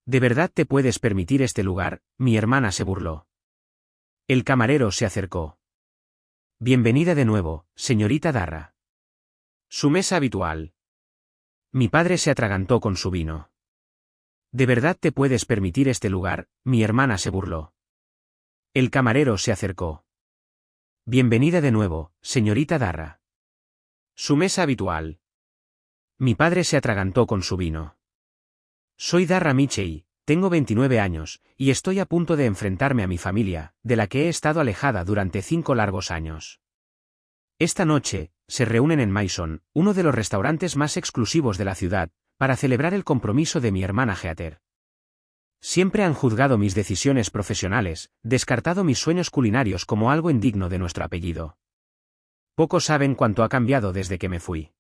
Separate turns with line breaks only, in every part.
¿De verdad te puedes permitir este lugar? Mi hermana se burló. El camarero se acercó. Bienvenida de nuevo, señorita Darra. Su mesa habitual. Mi padre se atragantó con su vino. ¿De verdad te puedes permitir este lugar? Mi hermana se burló. El camarero se acercó. Bienvenida de nuevo, señorita Darra. Su mesa habitual. Mi padre se atragantó con su vino. Soy Darra Michei, tengo 29 años, y estoy a punto de enfrentarme a mi familia, de la que he estado alejada durante 5 largos años. Esta noche, se reúnen en Mason, uno de los restaurantes más exclusivos de la ciudad, para celebrar el compromiso de mi hermana Heather. Siempre han juzgado mis decisiones profesionales, descartado mis sueños culinarios como algo indigno de nuestro apellido. Pocos saben cuánto ha cambiado desde que me fui.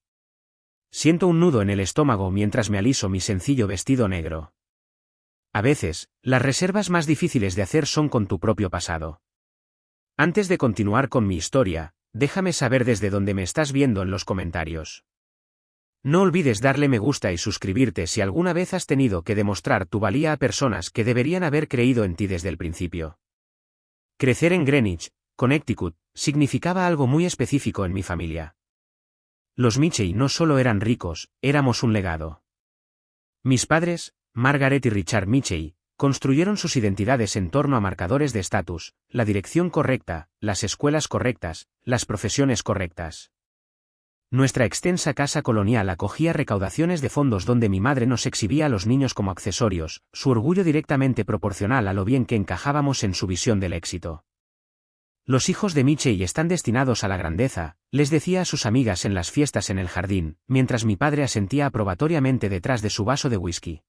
Siento un nudo en el estómago mientras me aliso mi sencillo vestido negro. A veces, las reservas más difíciles de hacer son con tu propio pasado. Antes de continuar con mi historia, déjame saber desde dónde me estás viendo en los comentarios. No olvides darle me gusta y suscribirte si alguna vez has tenido que demostrar tu valía a personas que deberían haber creído en ti desde el principio. Crecer en Greenwich, Connecticut, significaba algo muy específico en mi familia. Los Michei no solo eran ricos, éramos un legado. Mis padres, Margaret y Richard Michei, construyeron sus identidades en torno a marcadores de estatus, la dirección correcta, las escuelas correctas, las profesiones correctas. Nuestra extensa casa colonial acogía recaudaciones de fondos donde mi madre nos exhibía a los niños como accesorios, su orgullo directamente proporcional a lo bien que encajábamos en su visión del éxito. Los hijos de Michei están destinados a la grandeza, les decía a sus amigas en las fiestas en el jardín, mientras mi padre asentía aprobatoriamente detrás de su vaso de whisky.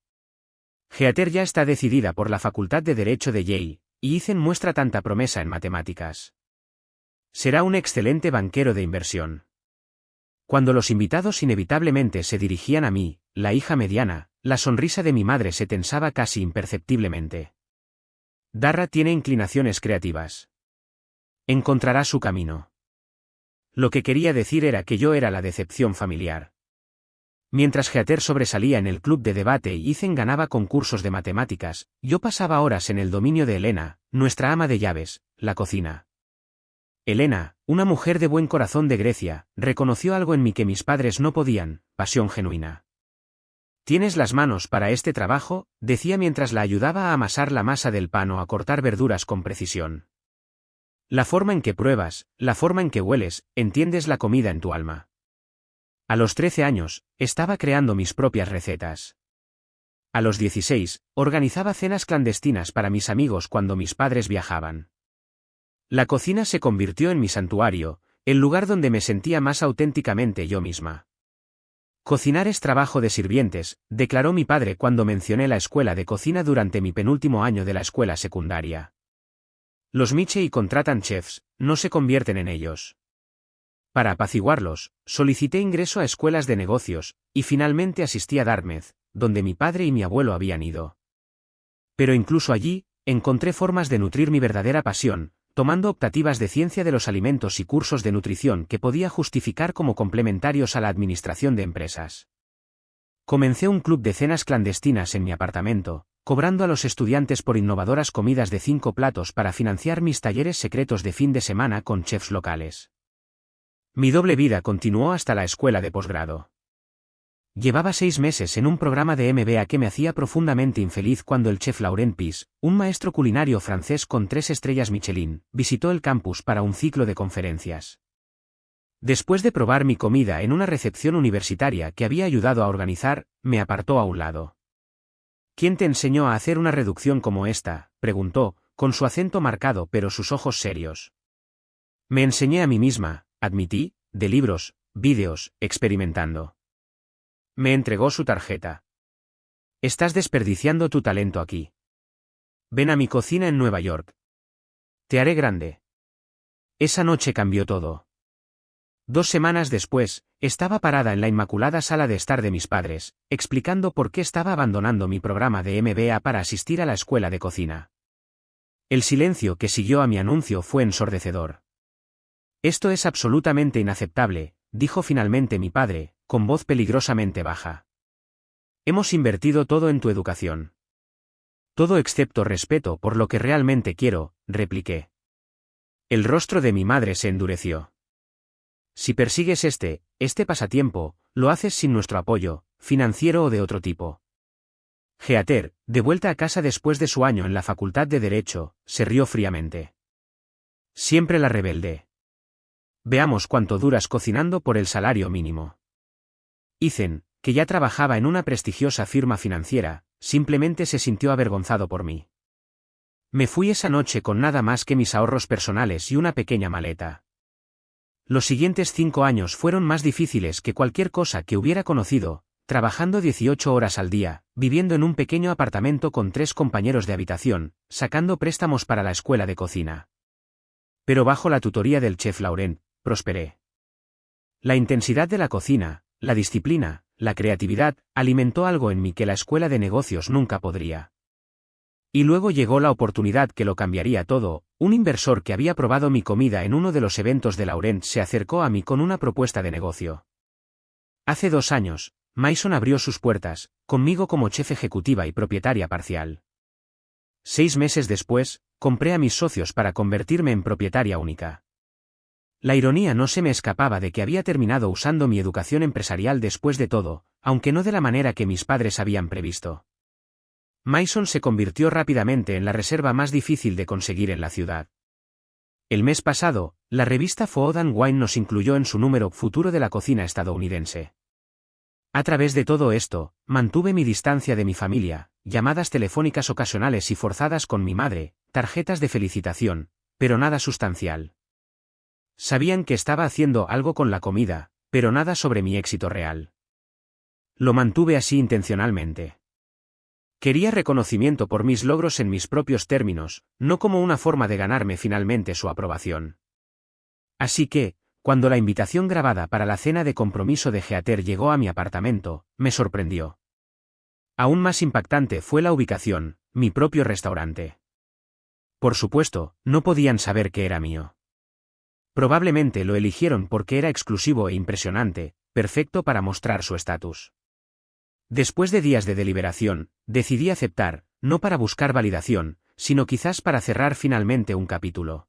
Heather ya está decidida por la Facultad de Derecho de Yale, y Ethan muestra tanta promesa en matemáticas. Será un excelente banquero de inversión. Cuando los invitados inevitablemente se dirigían a mí, la hija mediana, la sonrisa de mi madre se tensaba casi imperceptiblemente. Darra tiene inclinaciones creativas. Encontrará su camino. Lo que quería decir era que yo era la decepción familiar. Mientras Heather sobresalía en el club de debate y Ethan ganaba concursos de matemáticas, yo pasaba horas en el dominio de Elena, nuestra ama de llaves, la cocina. Elena, una mujer de buen corazón de Grecia, reconoció algo en mí que mis padres no podían, pasión genuina. «¿Tienes las manos para este trabajo?», decía mientras la ayudaba a amasar la masa del pan o a cortar verduras con precisión. La forma en que pruebas, la forma en que hueles, entiendes la comida en tu alma. A los 13 años, estaba creando mis propias recetas. A los 16, organizaba cenas clandestinas para mis amigos cuando mis padres viajaban. La cocina se convirtió en mi santuario, el lugar donde me sentía más auténticamente yo misma. Cocinar es trabajo de sirvientes, declaró mi padre cuando mencioné la escuela de cocina durante mi penúltimo año de la escuela secundaria. Los Michei contratan chefs, no se convierten en ellos. Para apaciguarlos, solicité ingreso a escuelas de negocios, y finalmente asistí a Dartmouth, donde mi padre y mi abuelo habían ido. Pero incluso allí, encontré formas de nutrir mi verdadera pasión, tomando optativas de ciencia de los alimentos y cursos de nutrición que podía justificar como complementarios a la administración de empresas. Comencé un club de cenas clandestinas en mi apartamento, cobrando a los estudiantes por innovadoras comidas de 5 platos para financiar mis talleres secretos de fin de semana con chefs locales. Mi doble vida continuó hasta la escuela de posgrado. Llevaba 6 meses en un programa de MBA que me hacía profundamente infeliz cuando el chef Laurent Pis, un maestro culinario francés con 3 estrellas Michelin, visitó el campus para un ciclo de conferencias. Después de probar mi comida en una recepción universitaria que había ayudado a organizar, me apartó a un lado. «¿Quién te enseñó a hacer una reducción como esta?», preguntó, con su acento marcado pero sus ojos serios. «Me enseñé a mí misma», admití, «de libros, vídeos, experimentando». Me entregó su tarjeta. «Estás desperdiciando tu talento aquí. Ven a mi cocina en Nueva York. Te haré grande». Esa noche cambió todo. 2 semanas después, estaba parada en la inmaculada sala de estar de mis padres, explicando por qué estaba abandonando mi programa de MBA para asistir a la escuela de cocina. El silencio que siguió a mi anuncio fue ensordecedor. «Esto es absolutamente inaceptable», dijo finalmente mi padre, con voz peligrosamente baja. «Hemos invertido todo en tu educación. Todo excepto respeto por lo que realmente quiero, repliqué. El rostro de mi madre se endureció. Si persigues este pasatiempo, lo haces sin nuestro apoyo, financiero o de otro tipo. Heather, de vuelta a casa después de su año en la Facultad de Derecho, se rió fríamente. Siempre la rebelde. Veamos cuánto duras cocinando por el salario mínimo. Ethan, que ya trabajaba en una prestigiosa firma financiera, simplemente se sintió avergonzado por mí. Me fui esa noche con nada más que mis ahorros personales y una pequeña maleta. Los siguientes 5 años fueron más difíciles que cualquier cosa que hubiera conocido, trabajando 18 horas al día, viviendo en un pequeño apartamento con 3 compañeros de habitación, sacando préstamos para la escuela de cocina. Pero bajo la tutoría del chef Laurent, prosperé. La intensidad de la cocina, la disciplina, la creatividad, alimentó algo en mí que la escuela de negocios nunca podría. Y luego llegó la oportunidad que lo cambiaría todo. Un inversor que había probado mi comida en uno de los eventos de Laurent se acercó a mí con una propuesta de negocio. Hace 2 años, Maison abrió sus puertas, conmigo como chef ejecutiva y propietaria parcial. 6 meses después, compré a mis socios para convertirme en propietaria única. La ironía no se me escapaba de que había terminado usando mi educación empresarial después de todo, aunque no de la manera que mis padres habían previsto. Maison se convirtió rápidamente en la reserva más difícil de conseguir en la ciudad. El mes pasado, la revista Food & Wine nos incluyó en su número Futuro de la cocina estadounidense. A través de todo esto, mantuve mi distancia de mi familia, llamadas telefónicas ocasionales y forzadas con mi madre, tarjetas de felicitación, pero nada sustancial. Sabían que estaba haciendo algo con la comida, pero nada sobre mi éxito real. Lo mantuve así intencionalmente. Quería reconocimiento por mis logros en mis propios términos, no como una forma de ganarme finalmente su aprobación. Así que, cuando la invitación grabada para la cena de compromiso de Heather llegó a mi apartamento, me sorprendió. Aún más impactante fue la ubicación, mi propio restaurante. Por supuesto, no podían saber que era mío. Probablemente lo eligieron porque era exclusivo e impresionante, perfecto para mostrar su estatus. Después de días de deliberación, decidí aceptar, no para buscar validación, sino quizás para cerrar finalmente un capítulo.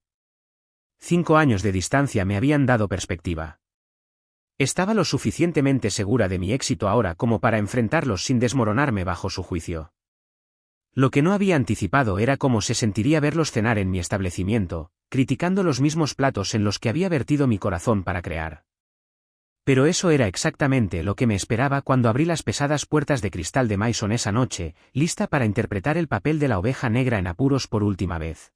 5 años de distancia me habían dado perspectiva. Estaba lo suficientemente segura de mi éxito ahora como para enfrentarlos sin desmoronarme bajo su juicio. Lo que no había anticipado era cómo se sentiría verlos cenar en mi establecimiento, criticando los mismos platos en los que había vertido mi corazón para crear. Pero eso era exactamente lo que me esperaba cuando abrí las pesadas puertas de cristal de Maison esa noche, lista para interpretar el papel de la oveja negra en apuros por última vez.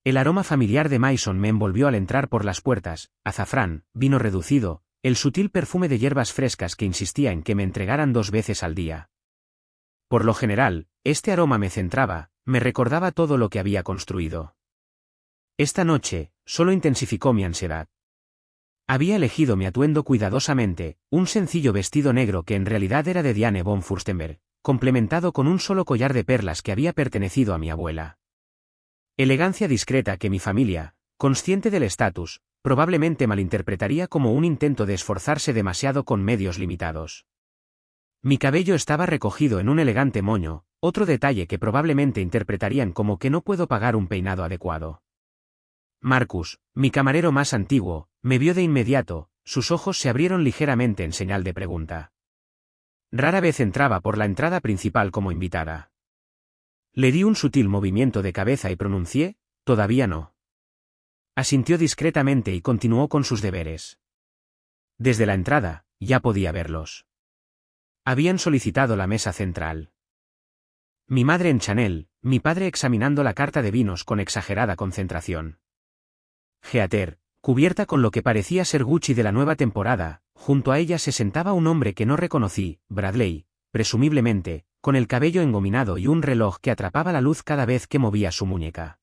El aroma familiar de Maison me envolvió al entrar por las puertas, azafrán, vino reducido, el sutil perfume de hierbas frescas que insistía en que me entregaran 2 veces al día. Por lo general, este aroma me centraba, me recordaba todo lo que había construido. Esta noche, solo intensificó mi ansiedad. Había elegido mi atuendo cuidadosamente, un sencillo vestido negro que en realidad era de Diane von Furstenberg, complementado con un solo collar de perlas que había pertenecido a mi abuela. Elegancia discreta que mi familia, consciente del estatus, probablemente malinterpretaría como un intento de esforzarse demasiado con medios limitados. Mi cabello estaba recogido en un elegante moño, otro detalle que probablemente interpretarían como que no puedo pagar un peinado adecuado. Marcus, mi camarero más antiguo, me vio de inmediato, sus ojos se abrieron ligeramente en señal de pregunta. Rara vez entraba por la entrada principal como invitada. Le di un sutil movimiento de cabeza y pronuncié, todavía no. Asintió discretamente y continuó con sus deberes. Desde la entrada, ya podía verlos. Habían solicitado la mesa central. Mi madre en Chanel, mi padre examinando la carta de vinos con exagerada concentración. Heather, cubierta con lo que parecía ser Gucci de la nueva temporada, junto a ella se sentaba un hombre que no reconocí, Bradley, presumiblemente, con el cabello engominado y un reloj que atrapaba la luz cada vez que movía su muñeca.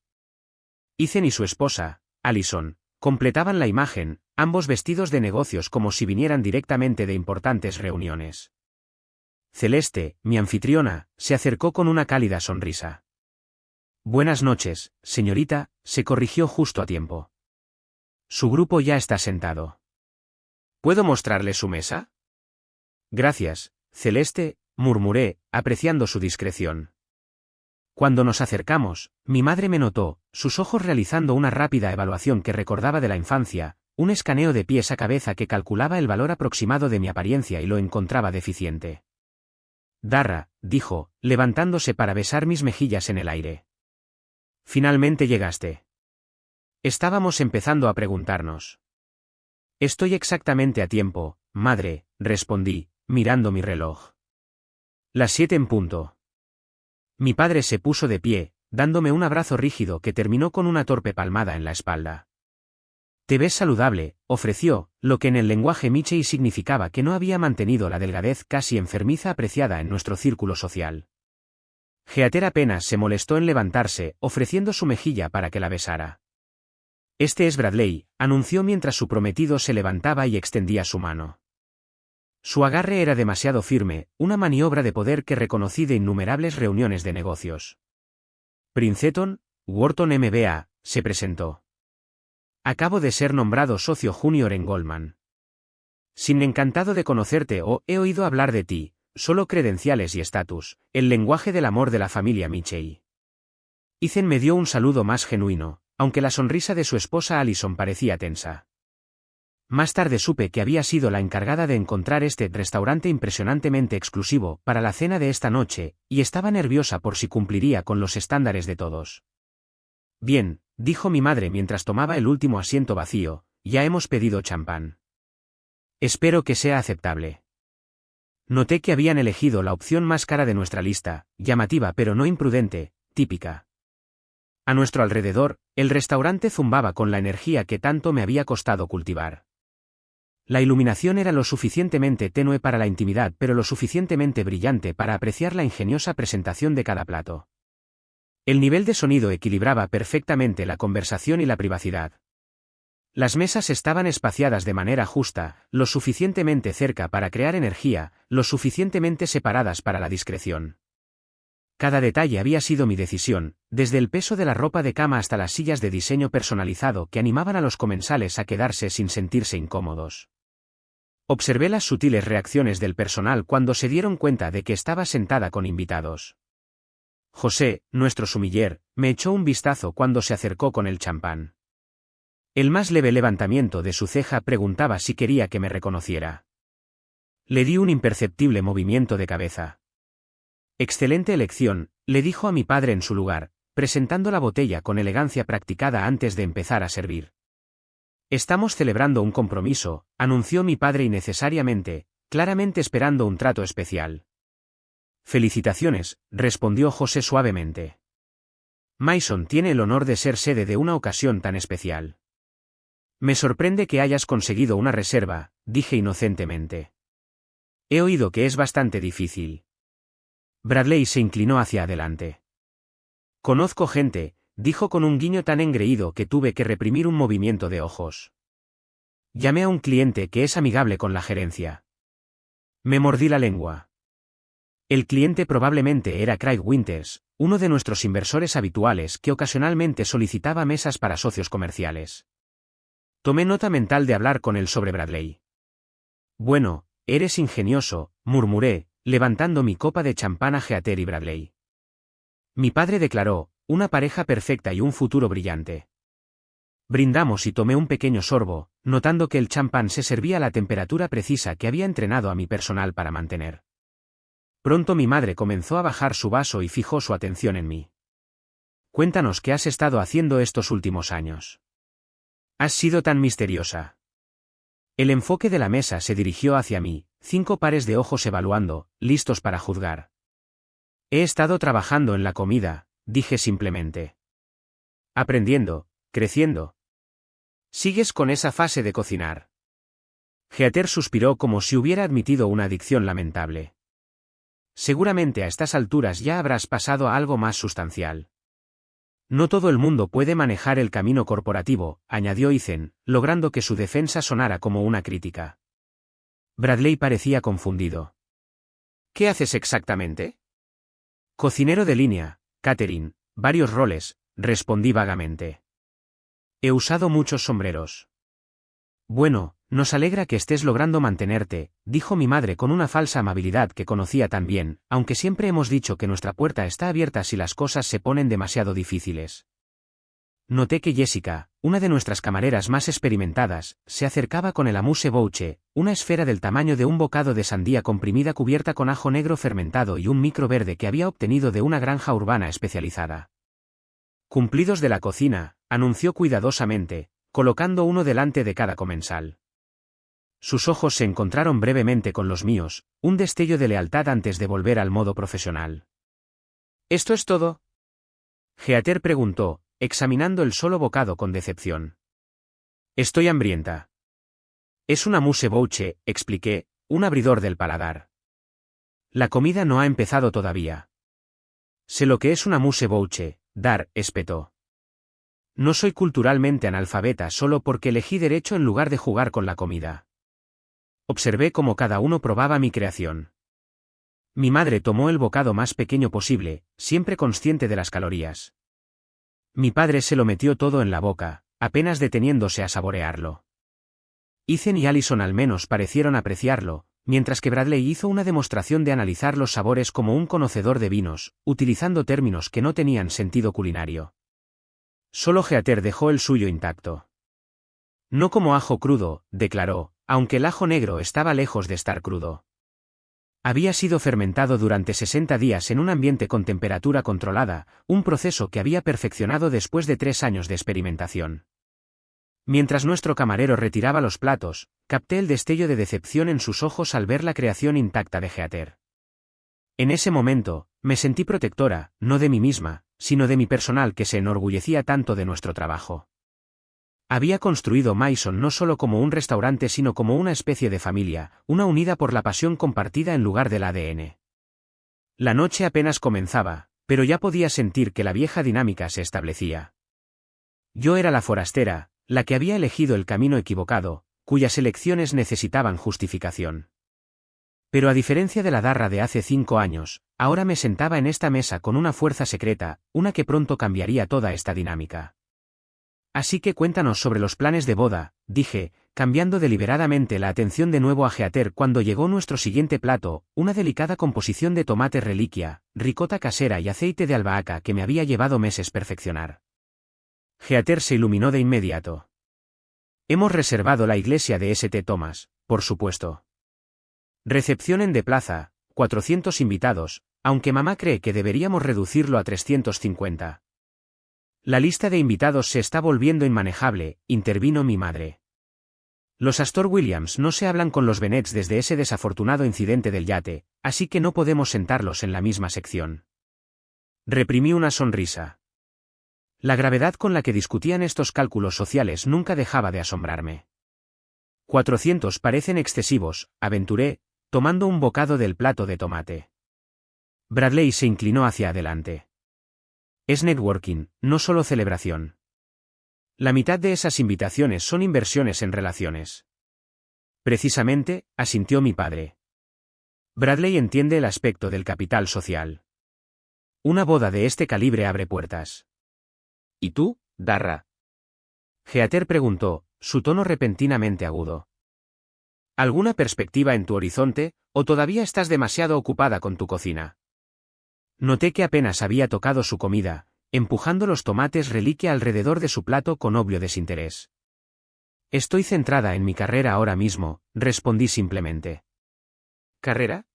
Ethan y su esposa, Allison, completaban la imagen, ambos vestidos de negocios como si vinieran directamente de importantes reuniones. Celeste, mi anfitriona, se acercó con una cálida sonrisa. Buenas noches, señorita, se corrigió justo a tiempo. Su grupo ya está sentado. ¿Puedo mostrarle su mesa? Gracias, Celeste, murmuré, apreciando su discreción. Cuando nos acercamos, mi madre me notó, sus ojos realizando una rápida evaluación que recordaba de la infancia, un escaneo de pies a cabeza que calculaba el valor aproximado de mi apariencia y lo encontraba deficiente. Darra, dijo, levantándose para besar mis mejillas en el aire. Finalmente llegaste. Estábamos empezando a preguntarnos. Estoy exactamente a tiempo, madre, respondí, mirando mi reloj. Las 7 en punto. Mi padre se puso de pie, dándome un abrazo rígido que terminó con una torpe palmada en la espalda. Te ves saludable, ofreció, lo que en el lenguaje Michei significaba que no había mantenido la delgadez casi enfermiza apreciada en nuestro círculo social. Heather apenas se molestó en levantarse, ofreciendo su mejilla para que la besara. Este es Bradley, anunció mientras su prometido se levantaba y extendía su mano. Su agarre era demasiado firme, una maniobra de poder que reconocí de innumerables reuniones de negocios. Princeton, Wharton MBA, se presentó. Acabo de ser nombrado socio junior en Goldman. Sin encantado de conocerte o he oído hablar de ti, solo credenciales y estatus, el lenguaje del amor de la familia Michei. Ethan me dio un saludo más genuino, aunque la sonrisa de su esposa Allison parecía tensa. Más tarde supe que había sido la encargada de encontrar este restaurante impresionantemente exclusivo para la cena de esta noche, y estaba nerviosa por si cumpliría con los estándares de todos. Bien, dijo mi madre mientras tomaba el último asiento vacío, ya hemos pedido champán. Espero que sea aceptable. Noté que habían elegido la opción más cara de nuestra lista, llamativa pero no imprudente, típica. A nuestro alrededor, el restaurante zumbaba con la energía que tanto me había costado cultivar. La iluminación era lo suficientemente tenue para la intimidad pero lo suficientemente brillante para apreciar la ingeniosa presentación de cada plato. El nivel de sonido equilibraba perfectamente la conversación y la privacidad. Las mesas estaban espaciadas de manera justa, lo suficientemente cerca para crear energía, lo suficientemente separadas para la discreción. Cada detalle había sido mi decisión, desde el peso de la ropa de cama hasta las sillas de diseño personalizado que animaban a los comensales a quedarse sin sentirse incómodos. Observé las sutiles reacciones del personal cuando se dieron cuenta de que estaba sentada con invitados. José, nuestro sumiller, me echó un vistazo cuando se acercó con el champán. El más leve levantamiento de su ceja preguntaba si quería que me reconociera. Le di un imperceptible movimiento de cabeza. Excelente elección, le dijo a mi padre en su lugar, presentando la botella con elegancia practicada antes de empezar a servir. Estamos celebrando un compromiso, anunció mi padre innecesariamente, claramente esperando un trato especial. Felicitaciones, respondió José suavemente. Mason tiene el honor de ser sede de una ocasión tan especial. Me sorprende que hayas conseguido una reserva, dije inocentemente. He oído que es bastante difícil. Bradley se inclinó hacia adelante. Conozco gente, dijo con un guiño tan engreído que tuve que reprimir un movimiento de ojos. Llamé a un cliente que es amigable con la gerencia. Me mordí la lengua. El cliente probablemente era Craig Winters, uno de nuestros inversores habituales que ocasionalmente solicitaba mesas para socios comerciales. Tomé nota mental de hablar con él sobre Bradley. Bueno, eres ingenioso, murmuré, levantando mi copa de champán a Heather y Bradley. Mi padre declaró, una pareja perfecta y un futuro brillante. Brindamos y tomé un pequeño sorbo, notando que el champán se servía a la temperatura precisa que había entrenado a mi personal para mantener. Pronto mi madre comenzó a bajar su vaso y fijó su atención en mí. Cuéntanos qué has estado haciendo estos últimos años. Has sido tan misteriosa. El enfoque de la mesa se dirigió hacia mí, 5 pares de ojos evaluando, listos para juzgar. He estado trabajando en la comida, dije simplemente. Aprendiendo, creciendo. ¿Sigues con esa fase de cocinar? Heather suspiró como si hubiera admitido una adicción lamentable. Seguramente a estas alturas ya habrás pasado a algo más sustancial. No todo el mundo puede manejar el camino corporativo, añadió Ethan, logrando que su defensa sonara como una crítica. Bradley parecía confundido. ¿Qué haces exactamente? Cocinero de línea, catering, varios roles, respondí vagamente. He usado muchos sombreros. Bueno, Nos alegra que estés logrando mantenerte, dijo mi madre con una falsa amabilidad que conocía tan bien, aunque siempre hemos dicho que nuestra puerta está abierta si las cosas se ponen demasiado difíciles. Noté que Jessica, una de nuestras camareras más experimentadas, se acercaba con el amuse bouche, una esfera del tamaño de un bocado de sandía comprimida cubierta con ajo negro fermentado y un micro verde que había obtenido de una granja urbana especializada. Cumplidos de la cocina, anunció cuidadosamente, colocando uno delante de cada comensal. Sus ojos se encontraron brevemente con los míos, un destello de lealtad antes de volver al modo profesional. ¿Esto es todo? Geater preguntó, examinando el solo bocado con decepción. Estoy hambrienta. Es un amuse bouche, expliqué, un abridor del paladar. La comida no ha empezado todavía. Sé lo que es un amuse bouche, Dar, espetó. No soy culturalmente analfabeta solo porque elegí derecho en lugar de jugar con la comida. Observé cómo cada uno probaba mi creación. Mi madre tomó el bocado más pequeño posible, siempre consciente de las calorías. Mi padre se lo metió todo en la boca, apenas deteniéndose a saborearlo. Ethan y Allison al menos parecieron apreciarlo, mientras que Bradley hizo una demostración de analizar los sabores como un conocedor de vinos, utilizando términos que no tenían sentido culinario. Solo Geater dejó el suyo intacto. No como ajo crudo, declaró, aunque el ajo negro estaba lejos de estar crudo. Había sido fermentado durante 60 días en un ambiente con temperatura controlada, un proceso que había perfeccionado después de 3 años de experimentación. Mientras nuestro camarero retiraba los platos, capté el destello de decepción en sus ojos al ver la creación intacta de Geater. En ese momento, me sentí protectora, no de mí misma, sino de mi personal que se enorgullecía tanto de nuestro trabajo. Había construido Mason no solo como un restaurante sino como una especie de familia, una unida por la pasión compartida en lugar del ADN. La noche apenas comenzaba, pero ya podía sentir que la vieja dinámica se establecía. Yo era la forastera, la que había elegido el camino equivocado, cuyas elecciones necesitaban justificación. Pero a diferencia de la Darra de hace 5 años, ahora me sentaba en esta mesa con una fuerza secreta, una que pronto cambiaría toda esta dinámica. Así que cuéntanos sobre los planes de boda, dije, cambiando deliberadamente la atención de nuevo a Geater cuando llegó nuestro siguiente plato, una delicada composición de tomate reliquia, ricota casera y aceite de albahaca que me había llevado meses perfeccionar. Geater se iluminó de inmediato. Hemos reservado la iglesia de St. Thomas, por supuesto. Recepción en de plaza, 400 invitados, aunque mamá cree que deberíamos reducirlo a 350. La lista de invitados se está volviendo inmanejable, intervino mi madre. Los Astor Williams no se hablan con los Bennets desde ese desafortunado incidente del yate, así que no podemos sentarlos en la misma sección. Reprimí una sonrisa. La gravedad con la que discutían estos cálculos sociales nunca dejaba de asombrarme. 400 parecen excesivos, aventuré, tomando un bocado del plato de tomate. Bradley se inclinó hacia adelante. Es networking, no solo celebración. La mitad de esas invitaciones son inversiones en relaciones. Precisamente, asintió mi padre. Bradley entiende el aspecto del capital social. Una boda de este calibre abre puertas. ¿Y tú, Darra? Geater preguntó, su tono repentinamente agudo. ¿Alguna perspectiva en tu horizonte, o todavía estás demasiado ocupada con tu cocina? Noté que apenas había tocado su comida, empujando los tomates reliquia alrededor de su plato con obvio desinterés. Estoy centrada en mi carrera ahora mismo, respondí simplemente. ¿Carrera?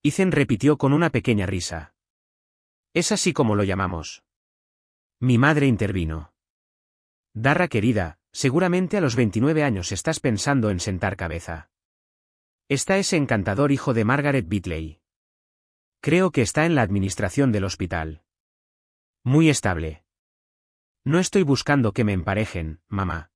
Ethan repitió con una pequeña risa. Es así como lo llamamos. Mi madre intervino. Darra querida, seguramente a los 29 años estás pensando en sentar cabeza. Está ese encantador hijo de Margaret Bitley. Creo que está en la administración del hospital. Muy estable. No estoy buscando que me emparejen, mamá.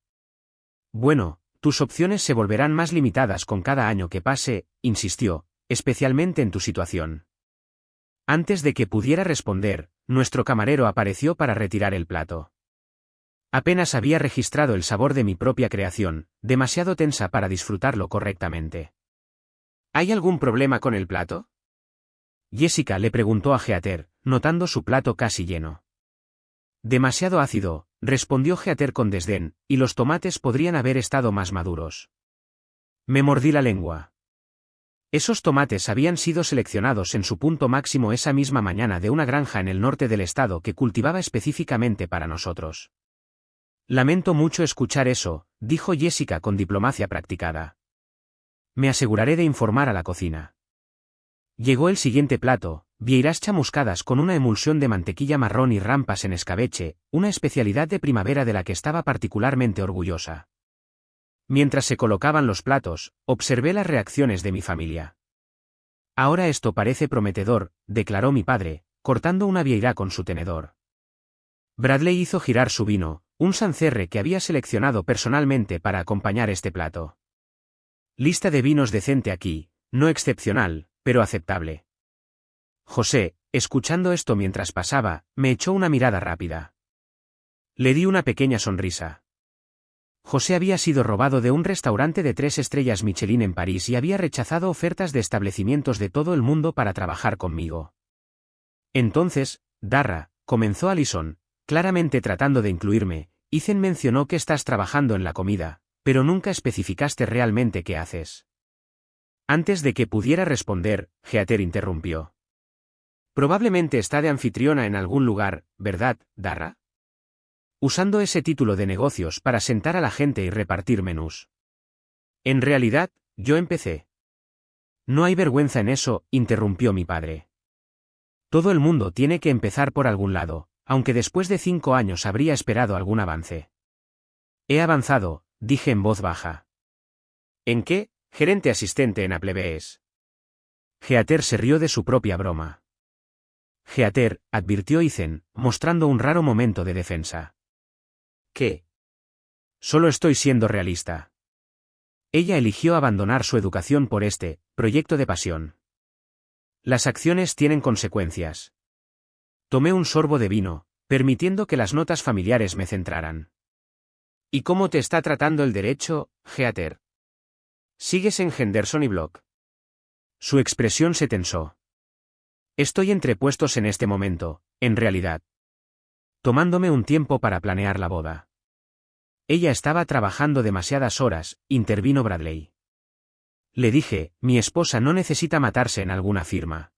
Bueno, tus opciones se volverán más limitadas con cada año que pase, insistió, especialmente en tu situación. Antes de que pudiera responder, nuestro camarero apareció para retirar el plato. Apenas había registrado el sabor de mi propia creación, demasiado tensa para disfrutarlo correctamente. ¿Hay algún problema con el plato? Jessica le preguntó a Geater, notando su plato casi lleno. Demasiado ácido, respondió Geater con desdén, y los tomates podrían haber estado más maduros. Me mordí la lengua. Esos tomates habían sido seleccionados en su punto máximo esa misma mañana de una granja en el norte del estado que cultivaba específicamente para nosotros. Lamento mucho escuchar eso, dijo Jessica con diplomacia practicada. Me aseguraré de informar a la cocina. Llegó el siguiente plato, vieiras chamuscadas con una emulsión de mantequilla marrón y rampas en escabeche, una especialidad de primavera de la que estaba particularmente orgullosa. Mientras se colocaban los platos, observé las reacciones de mi familia. Ahora esto parece prometedor, declaró mi padre, cortando una vieira con su tenedor. Bradley hizo girar su vino, un Sancerre que había seleccionado personalmente para acompañar este plato. Lista de vinos decente aquí, no excepcional, pero aceptable. José, escuchando esto mientras pasaba, me echó una mirada rápida. Le di una pequeña sonrisa. José había sido robado de un restaurante de 3 estrellas Michelin en París y había rechazado ofertas de establecimientos de todo el mundo para trabajar conmigo. Entonces, Darra, comenzó Allison, claramente tratando de incluirme, Ethan mencionó que estás trabajando en la comida, pero nunca especificaste realmente qué haces. Antes de que pudiera responder, Heather interrumpió. Probablemente está de anfitriona en algún lugar, ¿verdad, Darra? Usando ese título de negocios para sentar a la gente y repartir menús. En realidad, yo empecé. No hay vergüenza en eso, interrumpió mi padre. Todo el mundo tiene que empezar por algún lado, aunque después de 5 años habría esperado algún avance. He avanzado, dije en voz baja. ¿En qué? Gerente asistente en Applebee's. Heather se rió de su propia broma. Heather, advirtió Ethan, mostrando un raro momento de defensa. ¿Qué? Solo estoy siendo realista. Ella eligió abandonar su educación por este proyecto de pasión. Las acciones tienen consecuencias. Tomé un sorbo de vino, permitiendo que las notas familiares me centraran. ¿Y cómo te está tratando el derecho, Heather? ¿Sigues en Henderson y Block? Su expresión se tensó. Estoy entre puestos en este momento, en realidad. Tomándome un tiempo para planear la boda. Ella estaba trabajando demasiadas horas, intervino Bradley. Le dije, mi esposa no necesita matarse en alguna firma.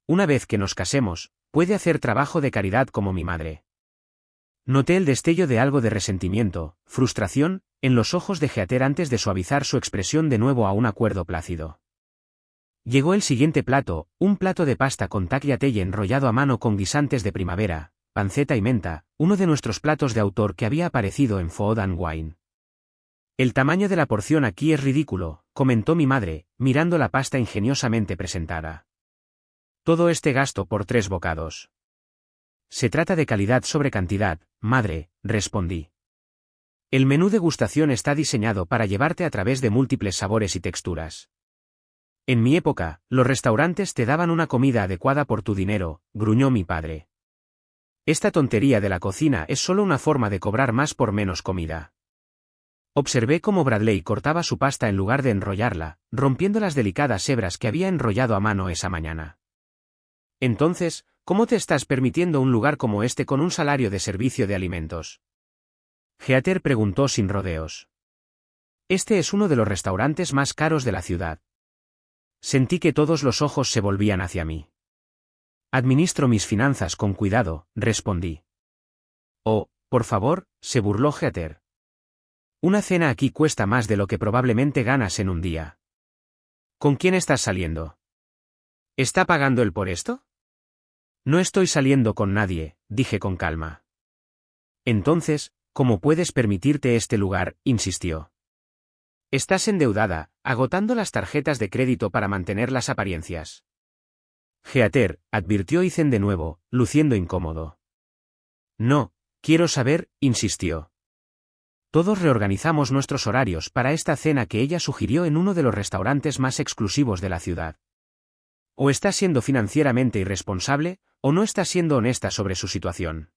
Una vez que nos casemos, puede hacer trabajo de caridad como mi madre. Noté el destello de algo de resentimiento, frustración, en los ojos de Heather antes de suavizar su expresión de nuevo a un acuerdo plácido. Llegó el siguiente plato, un plato de pasta con tagliatelle enrollado a mano con guisantes de primavera, panceta y menta, uno de nuestros platos de autor que había aparecido en Food and Wine. El tamaño de la porción aquí es ridículo, comentó mi madre, mirando la pasta ingeniosamente presentada. Todo este gasto por 3 bocados. Se trata de calidad sobre cantidad, madre, respondí. El menú degustación está diseñado para llevarte a través de múltiples sabores y texturas. En mi época, los restaurantes te daban una comida adecuada por tu dinero, gruñó mi padre. Esta tontería de la cocina es solo una forma de cobrar más por menos comida. Observé cómo Bradley cortaba su pasta en lugar de enrollarla, rompiendo las delicadas hebras que había enrollado a mano esa mañana. Entonces, ¿cómo te estás permitiendo un lugar como este con un salario de servicio de alimentos? Heather preguntó sin rodeos. Este es uno de los restaurantes más caros de la ciudad. Sentí que todos los ojos se volvían hacia mí. Administro mis finanzas con cuidado, respondí. Oh, por favor, se burló Heather. Una cena aquí cuesta más de lo que probablemente ganas en un día. ¿Con quién estás saliendo? ¿Está pagando él por esto? No estoy saliendo con nadie, dije con calma. Entonces, ¿cómo puedes permitirte este lugar?, insistió. Estás endeudada, agotando las tarjetas de crédito para mantener las apariencias. Heather, advirtió Ethan de nuevo, luciendo incómodo. No, quiero saber, insistió. Todos reorganizamos nuestros horarios para esta cena que ella sugirió en uno de los restaurantes más exclusivos de la ciudad. O está siendo financieramente irresponsable, o no está siendo honesta sobre su situación.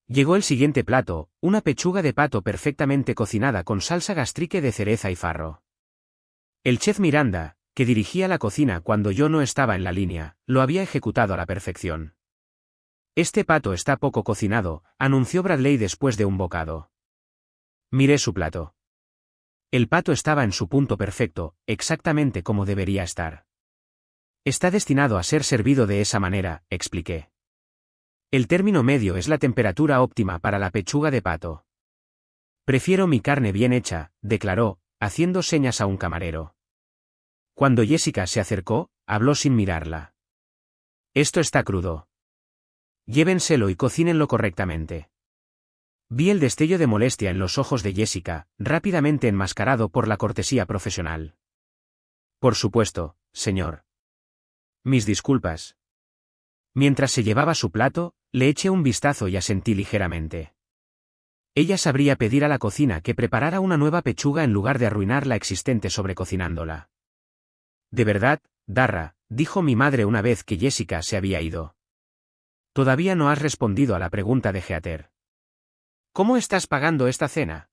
Llegó el siguiente plato, una pechuga de pato perfectamente cocinada con salsa gastrique de cereza y farro. El chef Miranda, que dirigía la cocina cuando yo no estaba en la línea, lo había ejecutado a la perfección. Este pato está poco cocinado, anunció Bradley después de un bocado. Miré su plato. El pato estaba en su punto perfecto, exactamente como debería estar. Está destinado a ser servido de esa manera, expliqué. El término medio es la temperatura óptima para la pechuga de pato. Prefiero mi carne bien hecha, declaró, haciendo señas a un camarero. Cuando Jessica se acercó, habló sin mirarla. Esto está crudo. Llévenselo y cocínenlo correctamente. Vi el destello de molestia en los ojos de Jessica, rápidamente enmascarado por la cortesía profesional. Por supuesto, señor. Mis disculpas. Mientras se llevaba su plato, le eché un vistazo y asentí ligeramente. Ella sabría pedir a la cocina que preparara una nueva pechuga en lugar de arruinar la existente sobrecocinándola. De verdad, Darra, dijo mi madre una vez que Jessica se había ido. Todavía no has respondido a la pregunta de Heather. ¿Cómo estás pagando esta cena?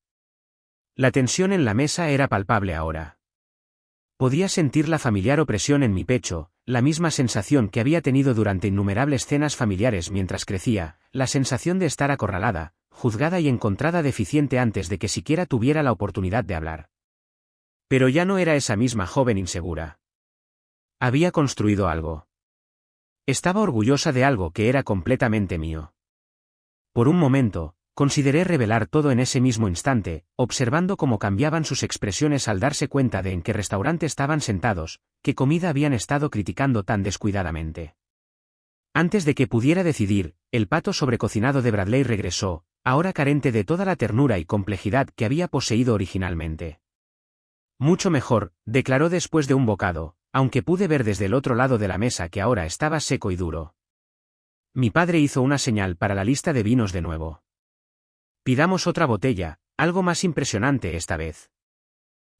La tensión en la mesa era palpable ahora. Podía sentir la familiar opresión en mi pecho, la misma sensación que había tenido durante innumerables cenas familiares mientras crecía, la sensación de estar acorralada, juzgada y encontrada deficiente antes de que siquiera tuviera la oportunidad de hablar. Pero ya no era esa misma joven insegura. Había construido algo. Estaba orgullosa de algo que era completamente mío. Por un momento, consideré revelar todo en ese mismo instante, observando cómo cambiaban sus expresiones al darse cuenta de en qué restaurante estaban sentados, qué comida habían estado criticando tan descuidadamente. Antes de que pudiera decidir, el pato sobrecocinado de Bradley regresó, ahora carente de toda la ternura y complejidad que había poseído originalmente. Mucho mejor, declaró después de un bocado, aunque pude ver desde el otro lado de la mesa que ahora estaba seco y duro. Mi padre hizo una señal para la lista de vinos de nuevo. Pidamos otra botella, algo más impresionante esta vez.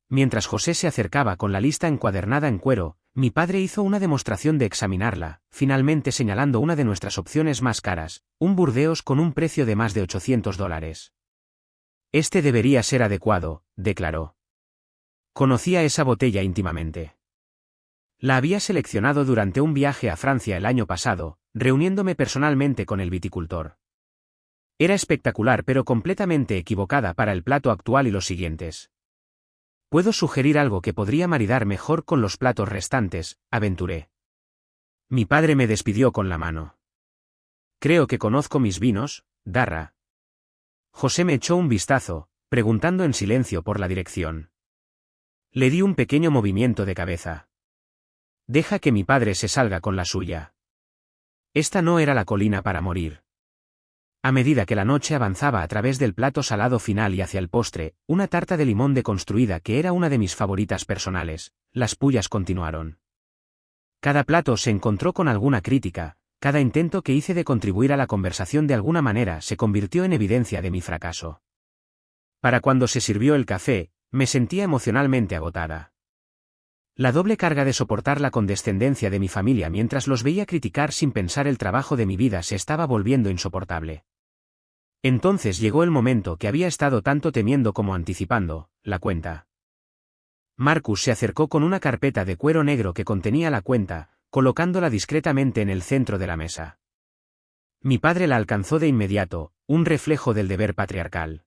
Mientras José se acercaba con la lista encuadernada en cuero, mi padre hizo una demostración de examinarla, finalmente señalando una de nuestras opciones más caras, un Burdeos con un precio de más de $800. Este debería ser adecuado, declaró. Conocía esa botella íntimamente. La había seleccionado durante un viaje a Francia el año pasado, reuniéndome personalmente con el viticultor. Era espectacular pero completamente equivocada para el plato actual y los siguientes. Puedo sugerir algo que podría maridar mejor con los platos restantes, aventuré. Mi padre me despidió con la mano. Creo que conozco mis vinos, Darra. José me echó un vistazo, preguntando en silencio por la dirección. Le di un pequeño movimiento de cabeza. Deja que mi padre se salga con la suya. Esta no era la colina para morir. A medida que la noche avanzaba a través del plato salado final y hacia el postre, una tarta de limón deconstruida que era una de mis favoritas personales, las pullas continuaron. Cada plato se encontró con alguna crítica, cada intento que hice de contribuir a la conversación de alguna manera se convirtió en evidencia de mi fracaso. Para cuando se sirvió el café, me sentía emocionalmente agotada. La doble carga de soportar la condescendencia de mi familia mientras los veía criticar sin pensar el trabajo de mi vida se estaba volviendo insoportable. Entonces llegó el momento que había estado tanto temiendo como anticipando, la cuenta. Marcus se acercó con una carpeta de cuero negro que contenía la cuenta, colocándola discretamente en el centro de la mesa. Mi padre la alcanzó de inmediato, un reflejo del deber patriarcal.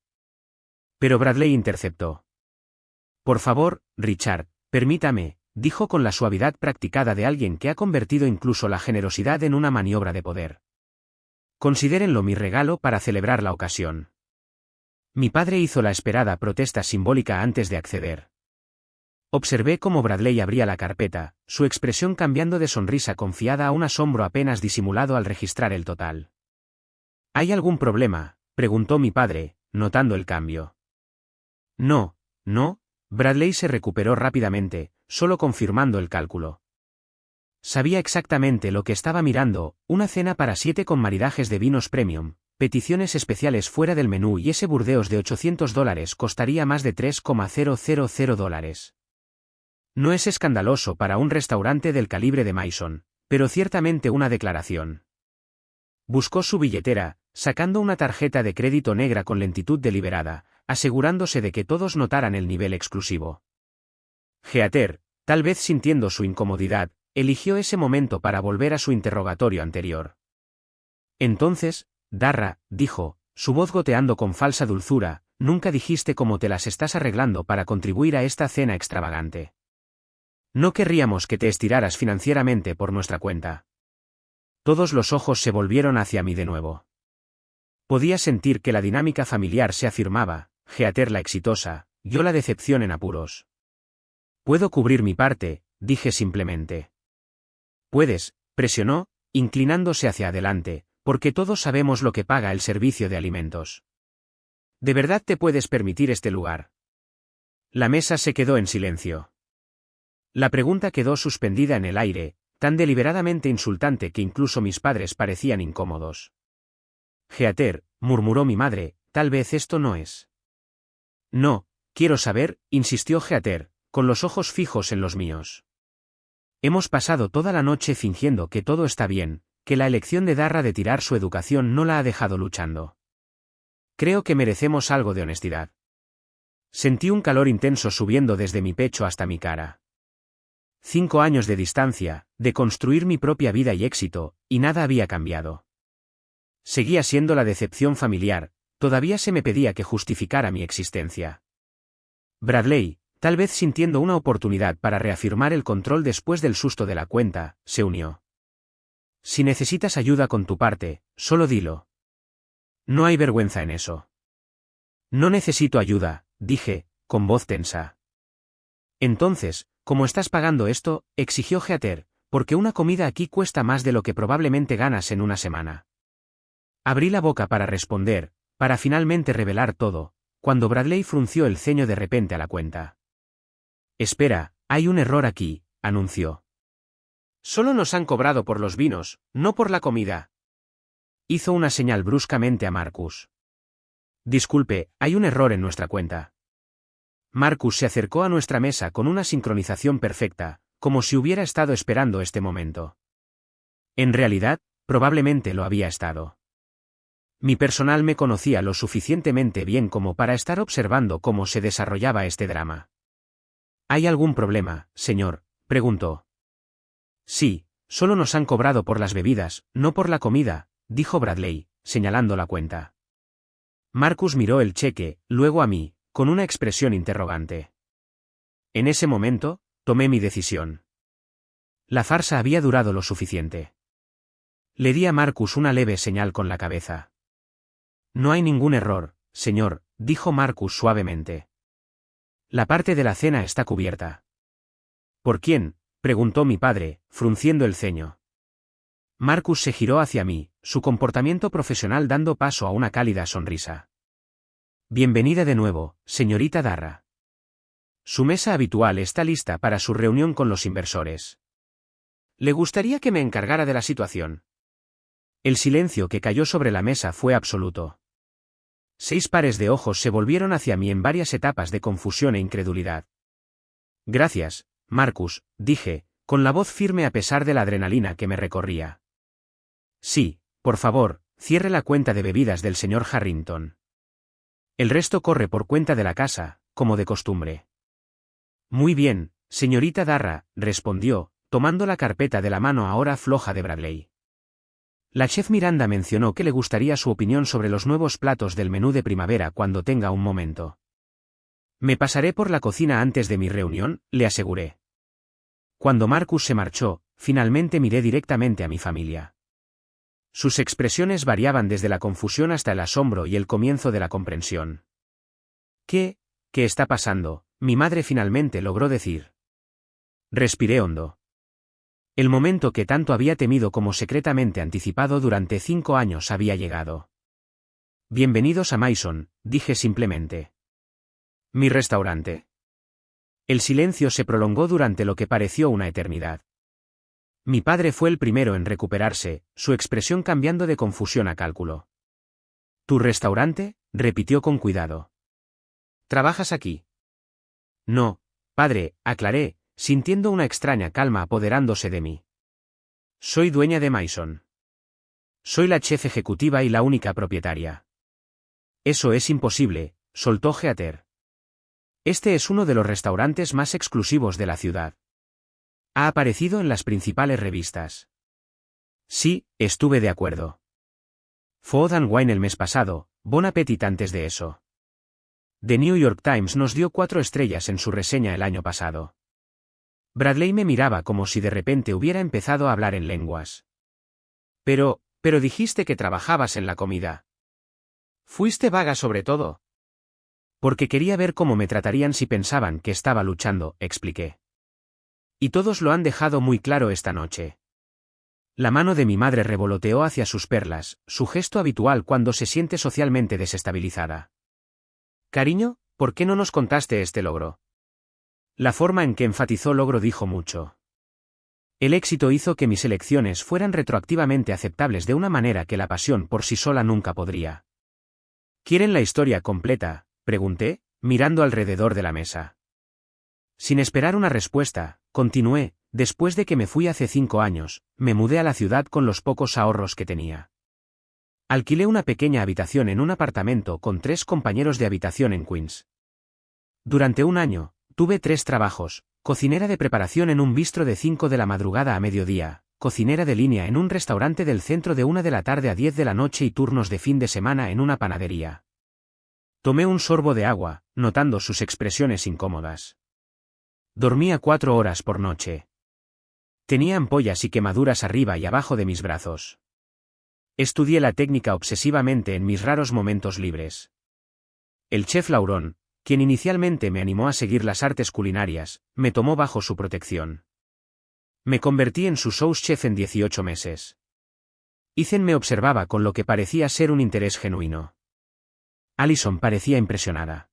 Pero Bradley interceptó. Por favor, Richard, permítame, dijo con la suavidad practicada de alguien que ha convertido incluso la generosidad en una maniobra de poder. Considérenlo mi regalo para celebrar la ocasión. Mi padre hizo la esperada protesta simbólica antes de acceder. Observé cómo Bradley abría la carpeta, su expresión cambiando de sonrisa confiada a un asombro apenas disimulado al registrar el total. ¿Hay algún problema?, preguntó mi padre, notando el cambio. No, Bradley se recuperó rápidamente, solo confirmando el cálculo. Sabía exactamente lo que estaba mirando, una cena para 7 con maridajes de vinos premium, peticiones especiales fuera del menú y ese Burdeos de $800 costaría más de $3,000. No es escandaloso para un restaurante del calibre de Mason, pero ciertamente una declaración. Buscó su billetera, sacando una tarjeta de crédito negra con lentitud deliberada, asegurándose de que todos notaran el nivel exclusivo. Heather, tal vez sintiendo su incomodidad, eligió ese momento para volver a su interrogatorio anterior. Entonces, Darra, dijo, su voz goteando con falsa dulzura, nunca dijiste cómo te las estás arreglando para contribuir a esta cena extravagante. No querríamos que te estiraras financieramente por nuestra cuenta. Todos los ojos se volvieron hacia mí de nuevo. Podía sentir que la dinámica familiar se afirmaba, Heather la exitosa, yo la decepción en apuros. Puedo cubrir mi parte, dije simplemente. Puedes, presionó, inclinándose hacia adelante, porque todos sabemos lo que paga el servicio de alimentos. ¿De verdad te puedes permitir este lugar? La mesa se quedó en silencio. La pregunta quedó suspendida en el aire, tan deliberadamente insultante que incluso mis padres parecían incómodos. Heather, murmuró mi madre, tal vez esto no es. No, quiero saber, insistió Heather, con los ojos fijos en los míos. Hemos pasado toda la noche fingiendo que todo está bien, que la elección de Darra de tirar su educación no la ha dejado luchando. Creo que merecemos algo de honestidad. Sentí un calor intenso subiendo desde mi pecho hasta mi cara. 5 años de distancia, de construir mi propia vida y éxito, y nada había cambiado. Seguía siendo la decepción familiar, todavía se me pedía que justificara mi existencia. Bradley, tal vez sintiendo una oportunidad para reafirmar el control después del susto de la cuenta, se unió. Si necesitas ayuda con tu parte, solo dilo. No hay vergüenza en eso. No necesito ayuda, dije, con voz tensa. Entonces, ¿cómo estás pagando esto?, exigió Heather, porque una comida aquí cuesta más de lo que probablemente ganas en una semana. Abrí la boca para responder, para finalmente revelar todo, cuando Bradley frunció el ceño de repente a la cuenta. Espera, hay un error aquí, anunció. Solo nos han cobrado por los vinos, no por la comida. Hizo una señal bruscamente a Marcus. Disculpe, hay un error en nuestra cuenta. Marcus se acercó a nuestra mesa con una sincronización perfecta, como si hubiera estado esperando este momento. En realidad, probablemente lo había estado. Mi personal me conocía lo suficientemente bien como para estar observando cómo se desarrollaba este drama. ¿Hay algún problema, señor?, preguntó. Sí, solo nos han cobrado por las bebidas, no por la comida, dijo Bradley, señalando la cuenta. Marcus miró el cheque, luego a mí, con una expresión interrogante. En ese momento, tomé mi decisión. La farsa había durado lo suficiente. Le di a Marcus una leve señal con la cabeza. No hay ningún error, señor, dijo Marcus suavemente. La parte de la cena está cubierta. ¿Por quién?, preguntó mi padre, frunciendo el ceño. Marcus se giró hacia mí, su comportamiento profesional dando paso a una cálida sonrisa. Bienvenida de nuevo, señorita Darra. Su mesa habitual está lista para su reunión con los inversores. ¿Le gustaría que me encargara de la situación? El silencio que cayó sobre la mesa fue absoluto. 6 pares de ojos se volvieron hacia mí en varias etapas de confusión e incredulidad. Gracias, Marcus, dije, con la voz firme a pesar de la adrenalina que me recorría. Sí, por favor, cierre la cuenta de bebidas del señor Harrington. El resto corre por cuenta de la casa, como de costumbre. Muy bien, señorita Darra, respondió, tomando la carpeta de la mano ahora floja de Bradley. La chef Miranda mencionó que le gustaría su opinión sobre los nuevos platos del menú de primavera cuando tenga un momento. Me pasaré por la cocina antes de mi reunión, le aseguré. Cuando Marcus se marchó, finalmente miré directamente a mi familia. Sus expresiones variaban desde la confusión hasta el asombro y el comienzo de la comprensión. ¿Qué está pasando?, mi madre finalmente logró decir. Respiré hondo. El momento que tanto había temido como secretamente anticipado durante 5 años había llegado. Bienvenidos a Mason, dije simplemente. ¿Mi restaurante? El silencio se prolongó durante lo que pareció una eternidad. Mi padre fue el primero en recuperarse, su expresión cambiando de confusión a cálculo. ¿Tu restaurante?, repitió con cuidado. ¿Trabajas aquí? No, padre, aclaré, sintiendo una extraña calma apoderándose de mí. Soy dueña de Mason. Soy la chef ejecutiva y la única propietaria. Eso es imposible, soltó Heather. Este es uno de los restaurantes más exclusivos de la ciudad. Ha aparecido en las principales revistas. Sí, estuve de acuerdo. Food and Wine el mes pasado, Bon Appetit antes de eso. The New York Times nos dio 4 estrellas en su reseña el año pasado. Bradley me miraba como si de repente hubiera empezado a hablar en lenguas. Pero dijiste que trabajabas en la comida. Fuiste vaga sobre todo. Porque quería ver cómo me tratarían si pensaban que estaba luchando, expliqué. Y todos lo han dejado muy claro esta noche. La mano de mi madre revoloteó hacia sus perlas, su gesto habitual cuando se siente socialmente desestabilizada. Cariño, ¿por qué no nos contaste este logro? La forma en que enfatizó logro dijo mucho. El éxito hizo que mis elecciones fueran retroactivamente aceptables de una manera que la pasión por sí sola nunca podría. ¿Quieren la historia completa?, pregunté, mirando alrededor de la mesa. Sin esperar una respuesta, continué, después de que me fui hace 5 años, me mudé a la ciudad con los pocos ahorros que tenía. Alquilé una pequeña habitación en un apartamento con 3 compañeros de habitación en Queens. Durante un año, tuve 3 trabajos: cocinera de preparación en un bistro de 5 de la madrugada a mediodía, cocinera de línea en un restaurante del centro de 1 de la tarde a 10 de la noche y turnos de fin de semana en una panadería. Tomé un sorbo de agua, notando sus expresiones incómodas. Dormía 4 horas por noche. Tenía ampollas y quemaduras arriba y abajo de mis brazos. Estudié la técnica obsesivamente en mis raros momentos libres. El chef Lauron, quien inicialmente me animó a seguir las artes culinarias, me tomó bajo su protección. Me convertí en su sous chef en 18 meses. Ethan me observaba con lo que parecía ser un interés genuino. Allison parecía impresionada.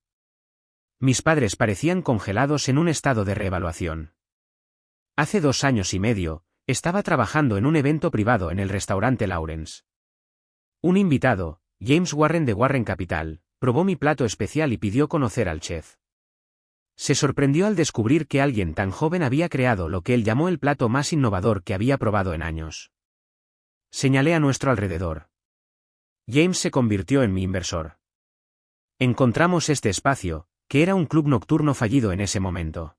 Mis padres parecían congelados en un estado de reevaluación. Hace 2 años y medio, estaba trabajando en un evento privado en el restaurante Lawrence. Un invitado, James Warren de Warren Capital, probó mi plato especial y pidió conocer al chef. Se sorprendió al descubrir que alguien tan joven había creado lo que él llamó el plato más innovador que había probado en años. Señalé a nuestro alrededor. James se convirtió en mi inversor. Encontramos este espacio, que era un club nocturno fallido en ese momento.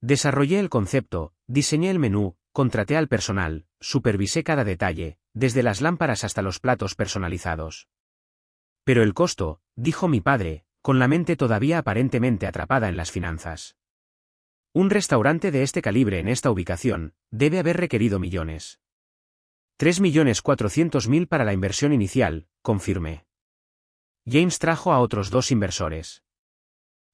Desarrollé el concepto, diseñé el menú, contraté al personal, supervisé cada detalle, desde las lámparas hasta los platos personalizados. Pero el costo, dijo mi padre, con la mente todavía aparentemente atrapada en las finanzas. Un restaurante de este calibre en esta ubicación, debe haber requerido millones. 3.400.000 para la inversión inicial, confirmé. James trajo a otros 2 inversores.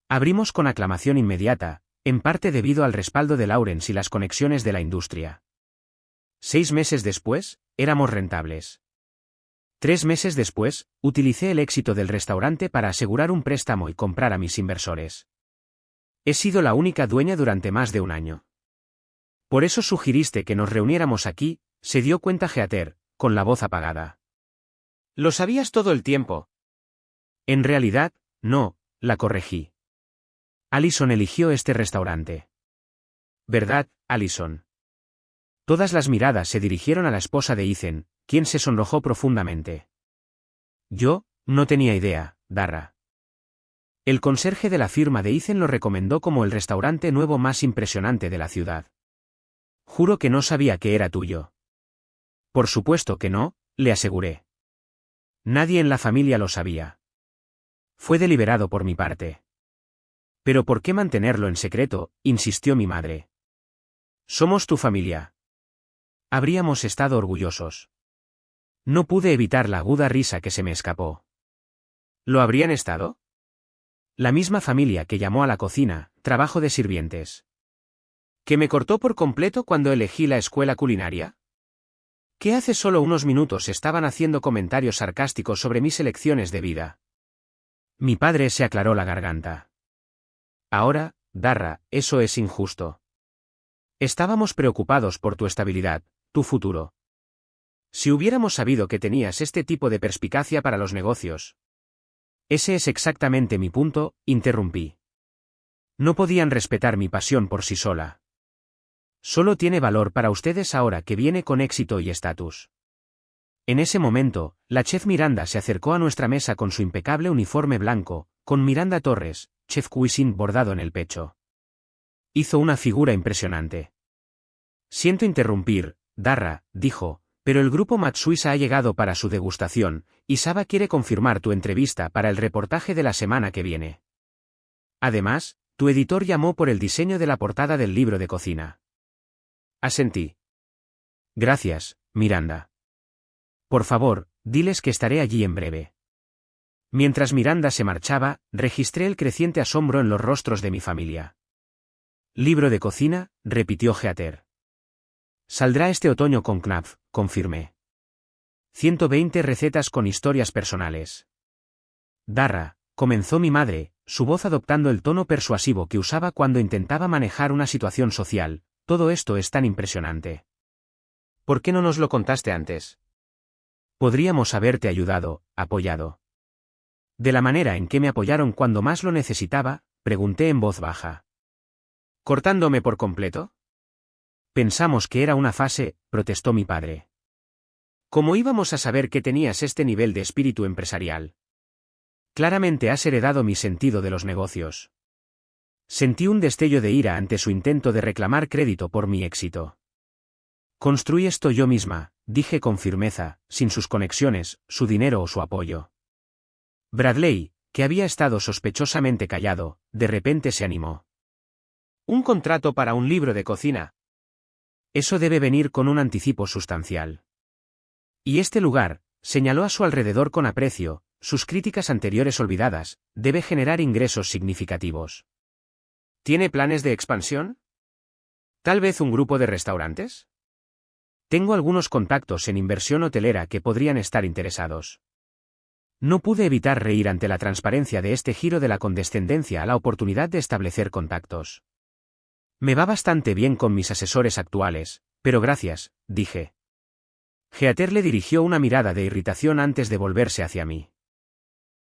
Abrimos con aclamación inmediata, en parte debido al respaldo de Lawrence y las conexiones de la industria. 6 meses después, éramos rentables. 3 meses después, utilicé el éxito del restaurante para asegurar un préstamo y comprar a mis inversores. He sido la única dueña durante más de un año. Por eso sugiriste que nos reuniéramos aquí, se dio cuenta Heather, con la voz apagada. Lo sabías todo el tiempo. En realidad, no, la corregí. Allison eligió este restaurante. ¿Verdad, Allison? Todas las miradas se dirigieron a la esposa de Ethan, quien se sonrojó profundamente. Yo, no tenía idea, Darra. El conserje de la firma de Ethan lo recomendó como el restaurante nuevo más impresionante de la ciudad. Juro que no sabía que era tuyo. Por supuesto que no, le aseguré. Nadie en la familia lo sabía. Fue deliberado por mi parte. ¿Pero por qué mantenerlo en secreto?, insistió mi madre. Somos tu familia. Habríamos estado orgullosos. No pude evitar la aguda risa que se me escapó. ¿Lo habrían estado? La misma familia que llamó a la cocina, trabajo de sirvientes. ¿Que me cortó por completo cuando elegí la escuela culinaria? ¿Que hace solo unos minutos estaban haciendo comentarios sarcásticos sobre mis elecciones de vida? Mi padre se aclaró la garganta. Ahora, Darra, eso es injusto. Estábamos preocupados por tu estabilidad, tu futuro. Si hubiéramos sabido que tenías este tipo de perspicacia para los negocios. Ese es exactamente mi punto, interrumpí. No podían respetar mi pasión por sí sola. Solo tiene valor para ustedes ahora que viene con éxito y estatus. En ese momento, la chef Miranda se acercó a nuestra mesa con su impecable uniforme blanco, con Miranda Torres, chef cuisine bordado en el pecho. Hizo una figura impresionante. Siento interrumpir, Darra, dijo, Pero el grupo Matsuisa ha llegado para su degustación, y Saba quiere confirmar tu entrevista para el reportaje de la semana que viene. Además, tu editor llamó por el diseño de la portada del libro de cocina. Asentí. Gracias, Miranda. Por favor, diles que estaré allí en breve. Mientras Miranda se marchaba, registré el creciente asombro en los rostros de mi familia. Libro de cocina, repitió Heather. Saldrá este otoño con Knapf, confirmé. 120 recetas con historias personales. Darra, comenzó mi madre, su voz adoptando el tono persuasivo que usaba cuando intentaba manejar una situación social, todo esto es tan impresionante. ¿Por qué no nos lo contaste antes? Podríamos haberte ayudado, apoyado. ¿De la manera en que me apoyaron cuando más lo necesitaba?, pregunté en voz baja. ¿Cortándome por completo? Pensamos que era una fase, protestó mi padre. ¿Cómo íbamos a saber que tenías este nivel de espíritu empresarial? Claramente has heredado mi sentido de los negocios. Sentí un destello de ira ante su intento de reclamar crédito por mi éxito. Construí esto yo misma, dije con firmeza, sin sus conexiones, su dinero o su apoyo. Bradley, que había estado sospechosamente callado, de repente se animó. Un contrato para un libro de cocina. Eso debe venir con un anticipo sustancial. Y este lugar, señaló a su alrededor con aprecio, sus críticas anteriores olvidadas, debe generar ingresos significativos. ¿Tiene planes de expansión? ¿Tal vez un grupo de restaurantes? Tengo algunos contactos en inversión hotelera que podrían estar interesados. No pude evitar reír ante la transparencia de este giro de la condescendencia a la oportunidad de establecer contactos. Me va bastante bien con mis asesores actuales, pero gracias, dije. Heather le dirigió una mirada de irritación antes de volverse hacia mí.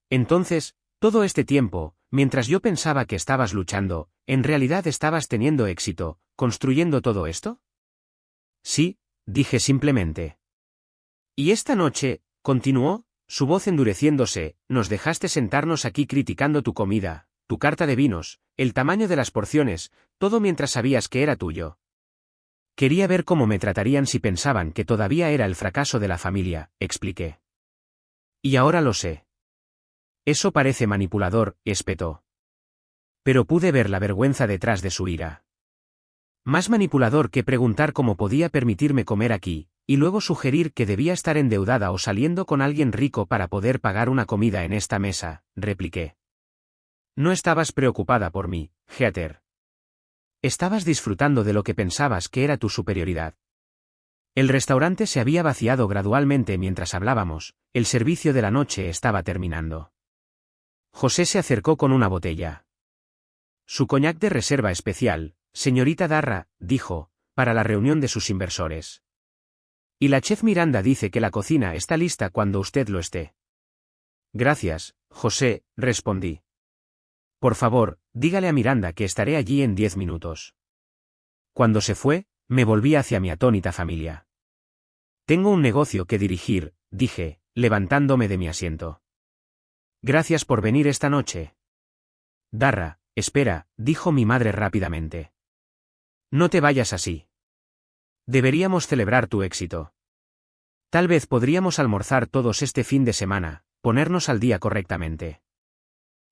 Entonces, todo este tiempo, mientras yo pensaba que estabas luchando, ¿en realidad estabas teniendo éxito, construyendo todo esto? Sí, dije simplemente. Y esta noche, continuó, su voz endureciéndose, nos dejaste sentarnos aquí criticando tu comida, tu carta de vinos, el tamaño de las porciones, todo mientras sabías que era tuyo. Quería ver cómo me tratarían si pensaban que todavía era el fracaso de la familia, expliqué. Y ahora lo sé. Eso parece manipulador, espetó. Pero pude ver la vergüenza detrás de su ira. Más manipulador que preguntar cómo podía permitirme comer aquí, y luego sugerir que debía estar endeudada o saliendo con alguien rico para poder pagar una comida en esta mesa, repliqué. No estabas preocupada por mí, Heather. Estabas disfrutando de lo que pensabas que era tu superioridad. El restaurante se había vaciado gradualmente mientras hablábamos, el servicio de la noche estaba terminando. José se acercó con una botella. Su coñac de reserva especial, señorita Darra, dijo, para la reunión de sus inversores. Y la chef Miranda dice que la cocina está lista cuando usted lo esté. Gracias, José, respondí. Por favor, dígale a Miranda que estaré allí en 10 minutos. Cuando se fue, me volví hacia mi atónita familia. Tengo un negocio que dirigir, dije, levantándome de mi asiento. Gracias por venir esta noche. Darra, espera, dijo mi madre rápidamente. No te vayas así. Deberíamos celebrar tu éxito. Tal vez podríamos almorzar todos este fin de semana, ponernos al día correctamente.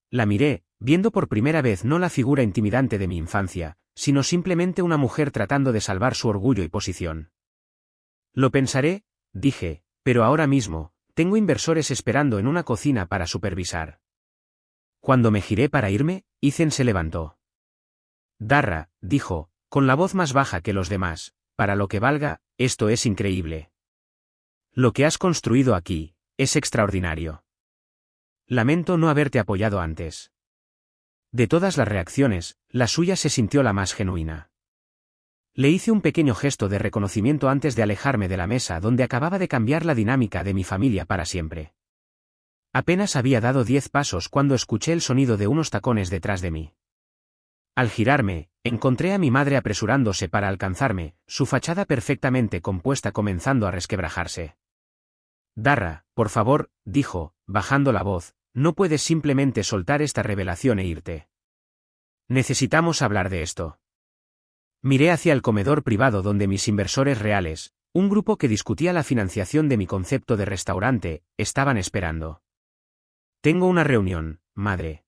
La miré, viendo por primera vez no la figura intimidante de mi infancia, sino simplemente una mujer tratando de salvar su orgullo y posición. Lo pensaré, dije, pero ahora mismo, tengo inversores esperando en una cocina para supervisar. Cuando me giré para irme, Ethan se levantó. Darra, dijo, con la voz más baja que los demás, para lo que valga, esto es increíble. Lo que has construido aquí, es extraordinario. Lamento no haberte apoyado antes. De todas las reacciones, la suya se sintió la más genuina. Le hice un pequeño gesto de reconocimiento antes de alejarme de la mesa donde acababa de cambiar la dinámica de mi familia para siempre. Apenas había dado 10 pasos cuando escuché el sonido de unos tacones detrás de mí. Al girarme, encontré a mi madre apresurándose para alcanzarme, su fachada perfectamente compuesta comenzando a resquebrajarse. Darra, por favor, dijo, bajando la voz, no puedes simplemente soltar esta revelación e irte. Necesitamos hablar de esto. Miré hacia el comedor privado donde mis inversores reales, Un grupo que discutía la financiación de mi concepto de restaurante, estaban esperando. Tengo una reunión, madre.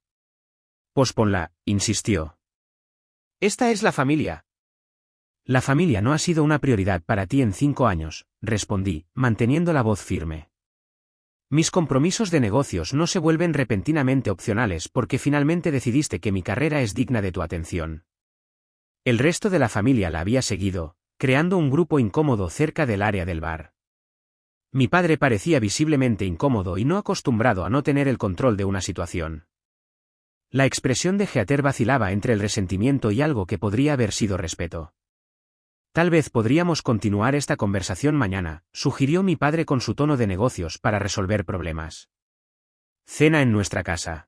Posponla, insistió. Esta es la familia. La familia no ha sido una prioridad para ti en 5 años, respondí, manteniendo la voz firme. Mis compromisos de negocios no se vuelven repentinamente opcionales porque finalmente decidiste que mi carrera es digna de tu atención. El resto de la familia la había seguido, creando un grupo incómodo cerca del área del bar. Mi padre parecía visiblemente incómodo y no acostumbrado a no tener el control de una situación. La expresión de Heather vacilaba entre el resentimiento y algo que podría haber sido respeto. Tal vez podríamos continuar esta conversación mañana, sugirió mi padre con su tono de negocios para resolver problemas. Cena en nuestra casa.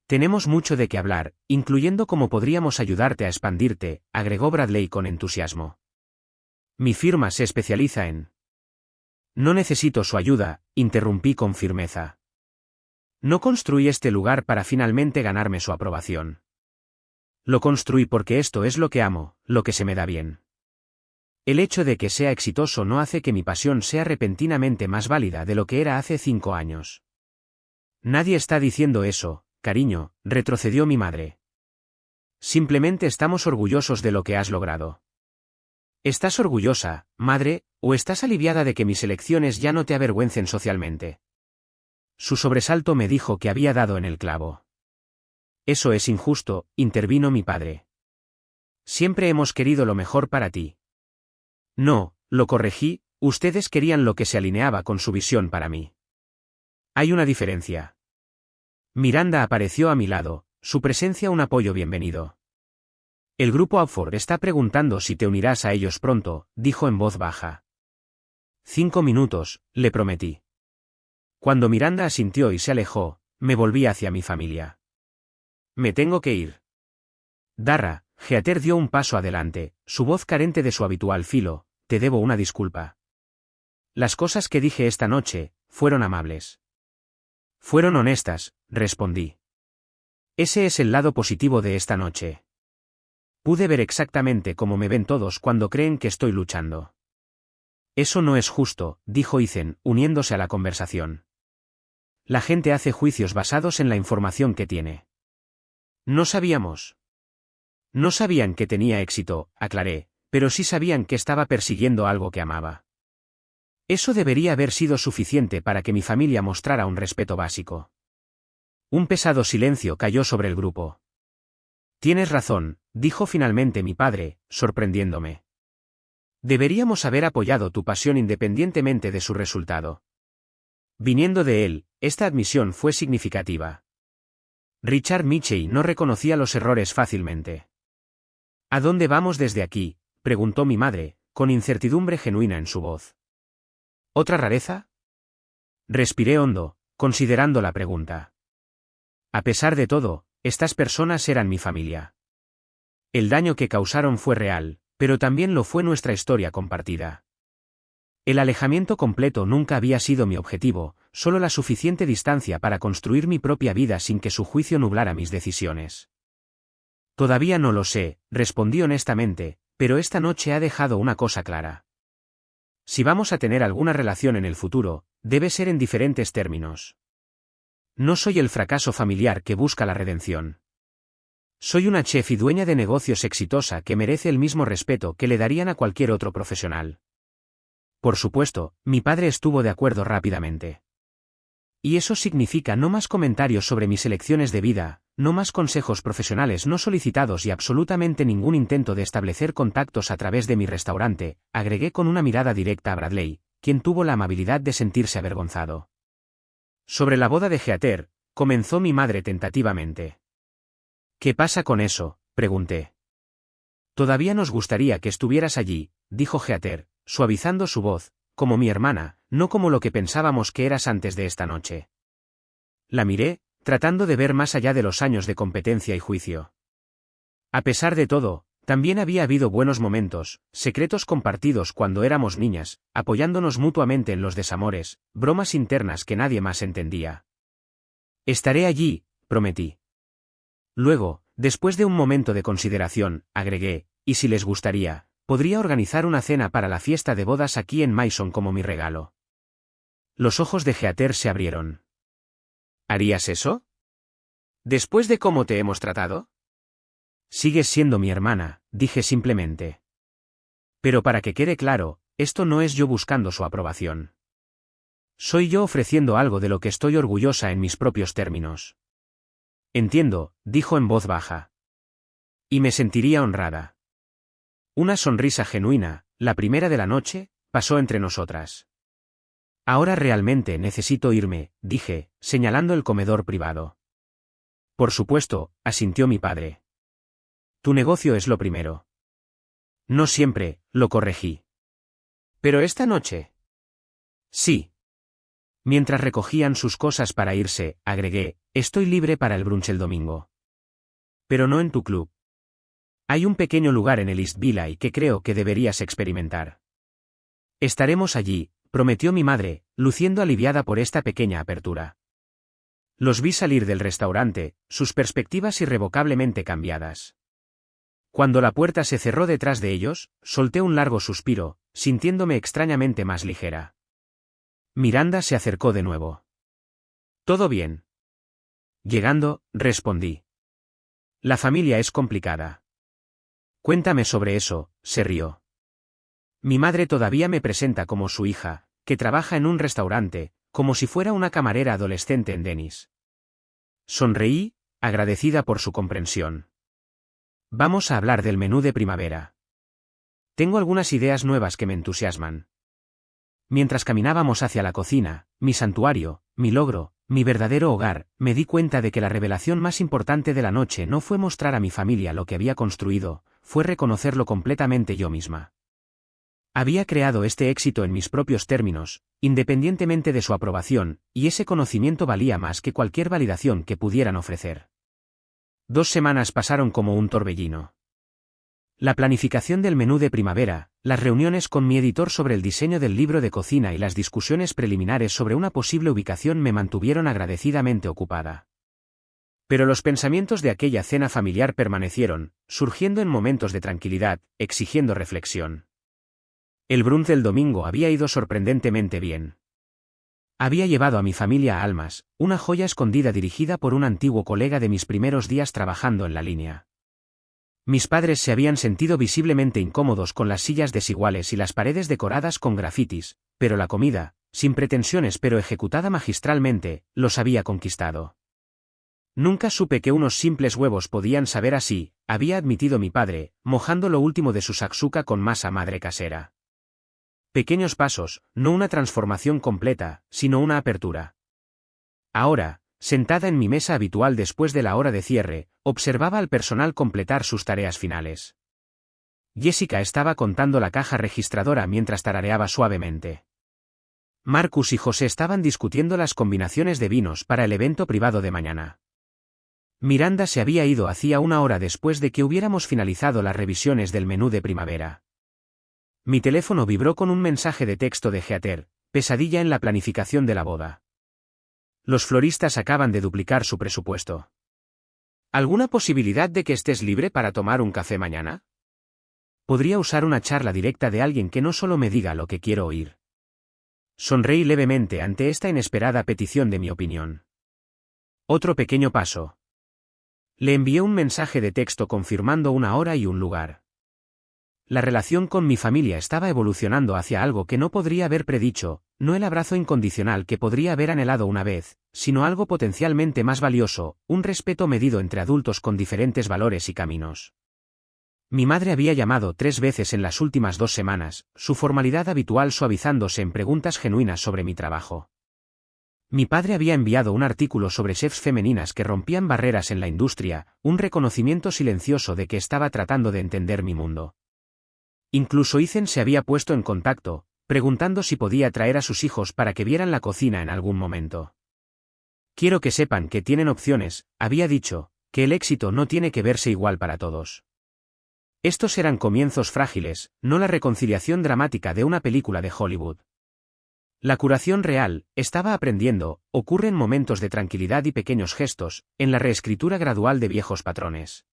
Tenemos mucho de qué hablar, incluyendo cómo podríamos ayudarte a expandirte, agregó Bradley con entusiasmo. Mi firma se especializa en... No necesito su ayuda, interrumpí con firmeza. No construí este lugar para finalmente ganarme su aprobación. Lo construí porque esto es lo que amo, lo que se me da bien. El hecho de que sea exitoso no hace que mi pasión sea repentinamente más válida de lo que era hace 5 años. Nadie está diciendo eso, cariño, retrocedió mi madre. Simplemente estamos orgullosos de lo que has logrado. ¿Estás orgullosa, madre, o estás aliviada de que mis elecciones ya no te avergüencen socialmente? Su sobresalto me dijo que había dado en el clavo. Eso es injusto, intervino mi padre. Siempre hemos querido lo mejor para ti. No, lo corregí, ustedes querían lo que se alineaba con su visión para mí. Hay una diferencia. Miranda apareció a mi lado, su presencia un apoyo bienvenido. El grupo Outford está preguntando si te unirás a ellos pronto, dijo en voz baja. 5 minutos, le prometí. Cuando Miranda asintió y se alejó, me volví hacia mi familia. Me tengo que ir. Darra, Heather dio un paso adelante, su voz carente de su habitual filo, te debo una disculpa. Las cosas que dije esta noche, fueron amables. Fueron honestas, respondí. Ese es el lado positivo de esta noche. Pude ver exactamente cómo me ven todos cuando creen que estoy luchando. Eso no es justo, dijo Ethan, uniéndose a la conversación. La gente hace juicios basados en la información que tiene. No sabíamos. No sabían que tenía éxito, aclaré, pero sí sabían que estaba persiguiendo algo que amaba. Eso debería haber sido suficiente para que mi familia mostrara un respeto básico. Un pesado silencio cayó sobre el grupo. Tienes razón, dijo finalmente mi padre, sorprendiéndome. Deberíamos haber apoyado tu pasión independientemente de su resultado. Viniendo de él, esta admisión fue significativa. Richard Mitchell no reconocía los errores fácilmente. ¿A dónde vamos desde aquí?, preguntó mi madre, con incertidumbre genuina en su voz. ¿Otra rareza? Respiré hondo, considerando la pregunta. A pesar de todo, estas personas eran mi familia. El daño que causaron fue real, pero también lo fue nuestra historia compartida. El alejamiento completo nunca había sido mi objetivo, solo la suficiente distancia para construir mi propia vida sin que su juicio nublara mis decisiones. Todavía no lo sé, respondí honestamente, pero esta noche ha dejado una cosa clara. Si vamos a tener alguna relación en el futuro, debe ser en diferentes términos. No soy el fracaso familiar que busca la redención. Soy una chef y dueña de negocios exitosa que merece el mismo respeto que le darían a cualquier otro profesional. Por supuesto, mi padre estuvo de acuerdo rápidamente. Y eso significa no más comentarios sobre mis elecciones de vida, no más consejos profesionales no solicitados y absolutamente ningún intento de establecer contactos a través de mi restaurante, agregué con una mirada directa a Bradley, quien tuvo la amabilidad de sentirse avergonzado. Sobre la boda de Heather, comenzó mi madre tentativamente. ¿Qué pasa con eso?, pregunté. Todavía nos gustaría que estuvieras allí, dijo Heather, suavizando su voz, como mi hermana, no como lo que pensábamos que eras antes de esta noche. La miré, tratando de ver más allá de los años de competencia y juicio. A pesar de todo, también había habido buenos momentos, secretos compartidos cuando éramos niñas, apoyándonos mutuamente en los desamores, bromas internas que nadie más entendía. Estaré allí, prometí. Luego, después de un momento de consideración, agregué, y si les gustaría, podría organizar una cena para la fiesta de bodas aquí en Mason como mi regalo. Los ojos de Heather se abrieron. ¿Harías eso? ¿Después de cómo te hemos tratado? Sigues siendo mi hermana, dije simplemente. Pero para que quede claro, esto no es yo buscando su aprobación. Soy yo ofreciendo algo de lo que estoy orgullosa en mis propios términos. Entiendo, dijo en voz baja. Y me sentiría honrada. Una sonrisa genuina, la primera de la noche, pasó entre nosotras. Ahora realmente necesito irme, dije, señalando el comedor privado. Por supuesto, asintió mi padre. Tu negocio es lo primero. No siempre, lo corregí. ¿Pero esta noche? Sí. Mientras recogían sus cosas para irse, agregué, estoy libre para el brunch el domingo. Pero no en tu club. Hay un pequeño lugar en el East Village que creo que deberías experimentar. Estaremos allí, prometió mi madre, luciendo aliviada por esta pequeña apertura. Los vi salir del restaurante, sus perspectivas irrevocablemente cambiadas. Cuando la puerta se cerró detrás de ellos, solté un largo suspiro, sintiéndome extrañamente más ligera. Miranda se acercó de nuevo. ¿Todo bien? Llegando, respondí. La familia es complicada. Cuéntame sobre eso, se rió. Mi madre todavía me presenta como su hija, que trabaja en un restaurante, como si fuera una camarera adolescente en Dennis. Sonreí, agradecida por su comprensión. Vamos a hablar del menú de primavera. Tengo algunas ideas nuevas que me entusiasman. Mientras caminábamos hacia la cocina, mi santuario, mi logro, mi verdadero hogar, me di cuenta de que la revelación más importante de la noche no fue mostrar a mi familia lo que había construido, fue reconocerlo completamente yo misma. Había creado este éxito en mis propios términos, independientemente de su aprobación, y ese conocimiento valía más que cualquier validación que pudieran ofrecer. 2 semanas pasaron como un torbellino. La planificación del menú de primavera, las reuniones con mi editor sobre el diseño del libro de cocina y las discusiones preliminares sobre una posible ubicación me mantuvieron agradecidamente ocupada. Pero los pensamientos de aquella cena familiar permanecieron, surgiendo en momentos de tranquilidad, exigiendo reflexión. El brunch del domingo había ido sorprendentemente bien. Había llevado a mi familia a Almas, una joya escondida dirigida por un antiguo colega de mis primeros días trabajando en la línea. Mis padres se habían sentido visiblemente incómodos con las sillas desiguales y las paredes decoradas con grafitis, pero la comida, sin pretensiones pero ejecutada magistralmente, los había conquistado. Nunca supe que unos simples huevos podían saber así, había admitido mi padre, mojando lo último de su shakshuka con masa madre casera. Pequeños pasos, no una transformación completa, sino una apertura. Ahora, sentada en mi mesa habitual después de la hora de cierre, observaba al personal completar sus tareas finales. Jessica estaba contando la caja registradora mientras tarareaba suavemente. Marcus y José estaban discutiendo las combinaciones de vinos para el evento privado de mañana. Miranda se había ido hacía una hora después de que hubiéramos finalizado las revisiones del menú de primavera. Mi teléfono vibró con un mensaje de texto de Heather, pesadilla en la planificación de la boda. Los floristas acaban de duplicar su presupuesto. ¿Alguna posibilidad de que estés libre para tomar un café mañana? Podría usar una charla directa de alguien que no solo me diga lo que quiero oír. Sonreí levemente ante esta inesperada petición de mi opinión. Otro pequeño paso. Le envié un mensaje de texto confirmando una hora y un lugar. La relación con mi familia estaba evolucionando hacia algo que no podría haber predicho, no el abrazo incondicional que podría haber anhelado una vez, sino algo potencialmente más valioso, un respeto medido entre adultos con diferentes valores y caminos. Mi madre había llamado 3 veces en las últimas 2 semanas, su formalidad habitual suavizándose en preguntas genuinas sobre mi trabajo. Mi padre había enviado un artículo sobre chefs femeninas que rompían barreras en la industria, un reconocimiento silencioso de que estaba tratando de entender mi mundo. Incluso Ethan se había puesto en contacto, preguntando si podía traer a sus hijos para que vieran la cocina en algún momento. Quiero que sepan que tienen opciones, había dicho, que el éxito no tiene que verse igual para todos. Estos eran comienzos frágiles, no la reconciliación dramática de una película de Hollywood. La curación real, estaba aprendiendo, ocurre en momentos de tranquilidad y pequeños gestos, en la reescritura gradual de viejos patrones.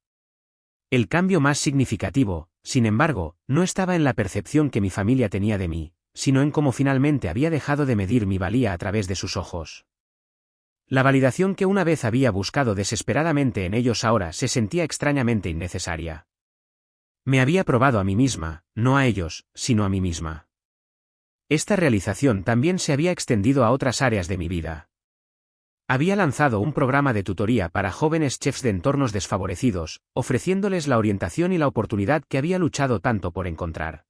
El cambio más significativo, sin embargo, no estaba en la percepción que mi familia tenía de mí, sino en cómo finalmente había dejado de medir mi valía a través de sus ojos. La validación que una vez había buscado desesperadamente en ellos ahora se sentía extrañamente innecesaria. Me había probado a mí misma, no a ellos, sino a mí misma. Esta realización también se había extendido a otras áreas de mi vida. Había lanzado un programa de tutoría para jóvenes chefs de entornos desfavorecidos, ofreciéndoles la orientación y la oportunidad que había luchado tanto por encontrar.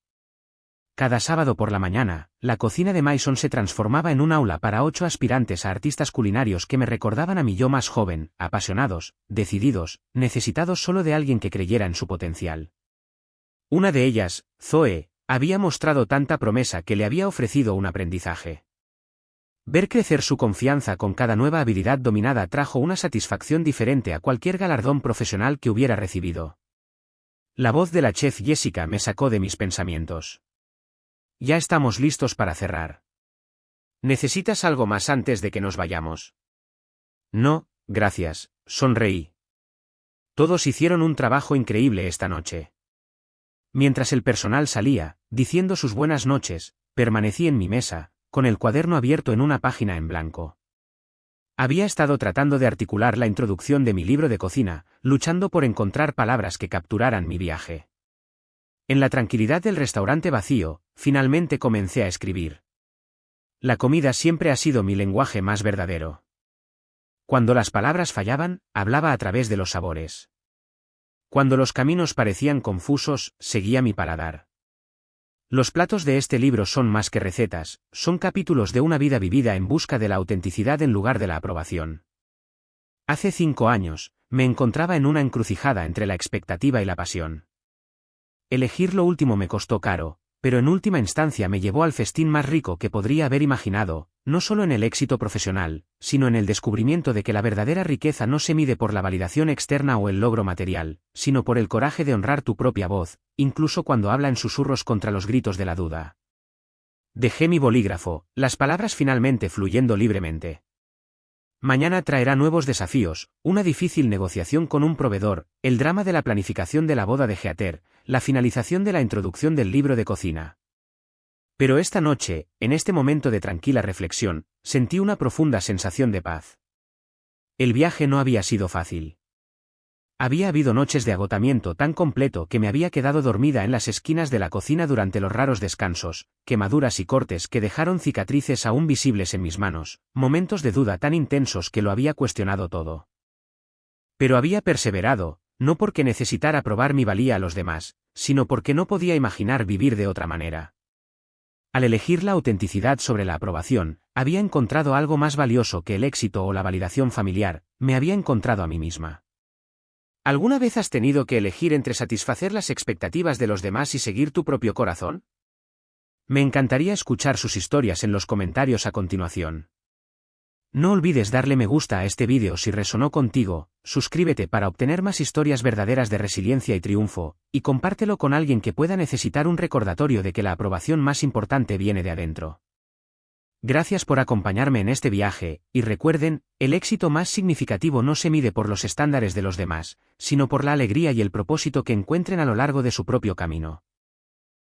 Cada sábado por la mañana, la cocina de Maison se transformaba en un aula para 8 aspirantes a artistas culinarios que me recordaban a mi yo más joven, apasionados, decididos, necesitados solo de alguien que creyera en su potencial. Una de ellas, Zoe, había mostrado tanta promesa que le había ofrecido un aprendizaje. Ver crecer su confianza con cada nueva habilidad dominada trajo una satisfacción diferente a cualquier galardón profesional que hubiera recibido. La voz de la chef Jessica me sacó de mis pensamientos. Ya estamos listos para cerrar. ¿Necesitas algo más antes de que nos vayamos? No, gracias, sonreí. Todos hicieron un trabajo increíble esta noche. Mientras el personal salía, diciendo sus buenas noches, permanecí en mi mesa, con el cuaderno abierto en una página en blanco. Había estado tratando de articular la introducción de mi libro de cocina, luchando por encontrar palabras que capturaran mi viaje. En la tranquilidad del restaurante vacío, finalmente comencé a escribir. La comida siempre ha sido mi lenguaje más verdadero. Cuando las palabras fallaban, hablaba a través de los sabores. Cuando los caminos parecían confusos, seguía mi paladar. Los platos de este libro son más que recetas, son capítulos de una vida vivida en busca de la autenticidad en lugar de la aprobación. Hace 5 años, me encontraba en una encrucijada entre la expectativa y la pasión. Elegir lo último me costó caro, pero en última instancia me llevó al festín más rico que podría haber imaginado, no solo en el éxito profesional, sino en el descubrimiento de que la verdadera riqueza no se mide por la validación externa o el logro material, sino por el coraje de honrar tu propia voz, incluso cuando habla en susurros contra los gritos de la duda. Dejé mi bolígrafo, las palabras finalmente fluyendo libremente. Mañana traerá nuevos desafíos, una difícil negociación con un proveedor, el drama de la planificación de la boda de Heather, la finalización de la introducción del libro de cocina. Pero esta noche, en este momento de tranquila reflexión, sentí una profunda sensación de paz. El viaje no había sido fácil. Había habido noches de agotamiento tan completo que me había quedado dormida en las esquinas de la cocina durante los raros descansos, quemaduras y cortes que dejaron cicatrices aún visibles en mis manos, momentos de duda tan intensos que lo había cuestionado todo. Pero había perseverado, no porque necesitara probar mi valía a los demás, sino porque no podía imaginar vivir de otra manera. Al elegir la autenticidad sobre la aprobación, había encontrado algo más valioso que el éxito o la validación familiar, me había encontrado a mí misma. ¿Alguna vez has tenido que elegir entre satisfacer las expectativas de los demás y seguir tu propio corazón? Me encantaría escuchar sus historias en los comentarios a continuación. No olvides darle me gusta a este vídeo si resonó contigo, suscríbete para obtener más historias verdaderas de resiliencia y triunfo, y compártelo con alguien que pueda necesitar un recordatorio de que la aprobación más importante viene de adentro. Gracias por acompañarme en este viaje, y recuerden, el éxito más significativo no se mide por los estándares de los demás, sino por la alegría y el propósito que encuentren a lo largo de su propio camino.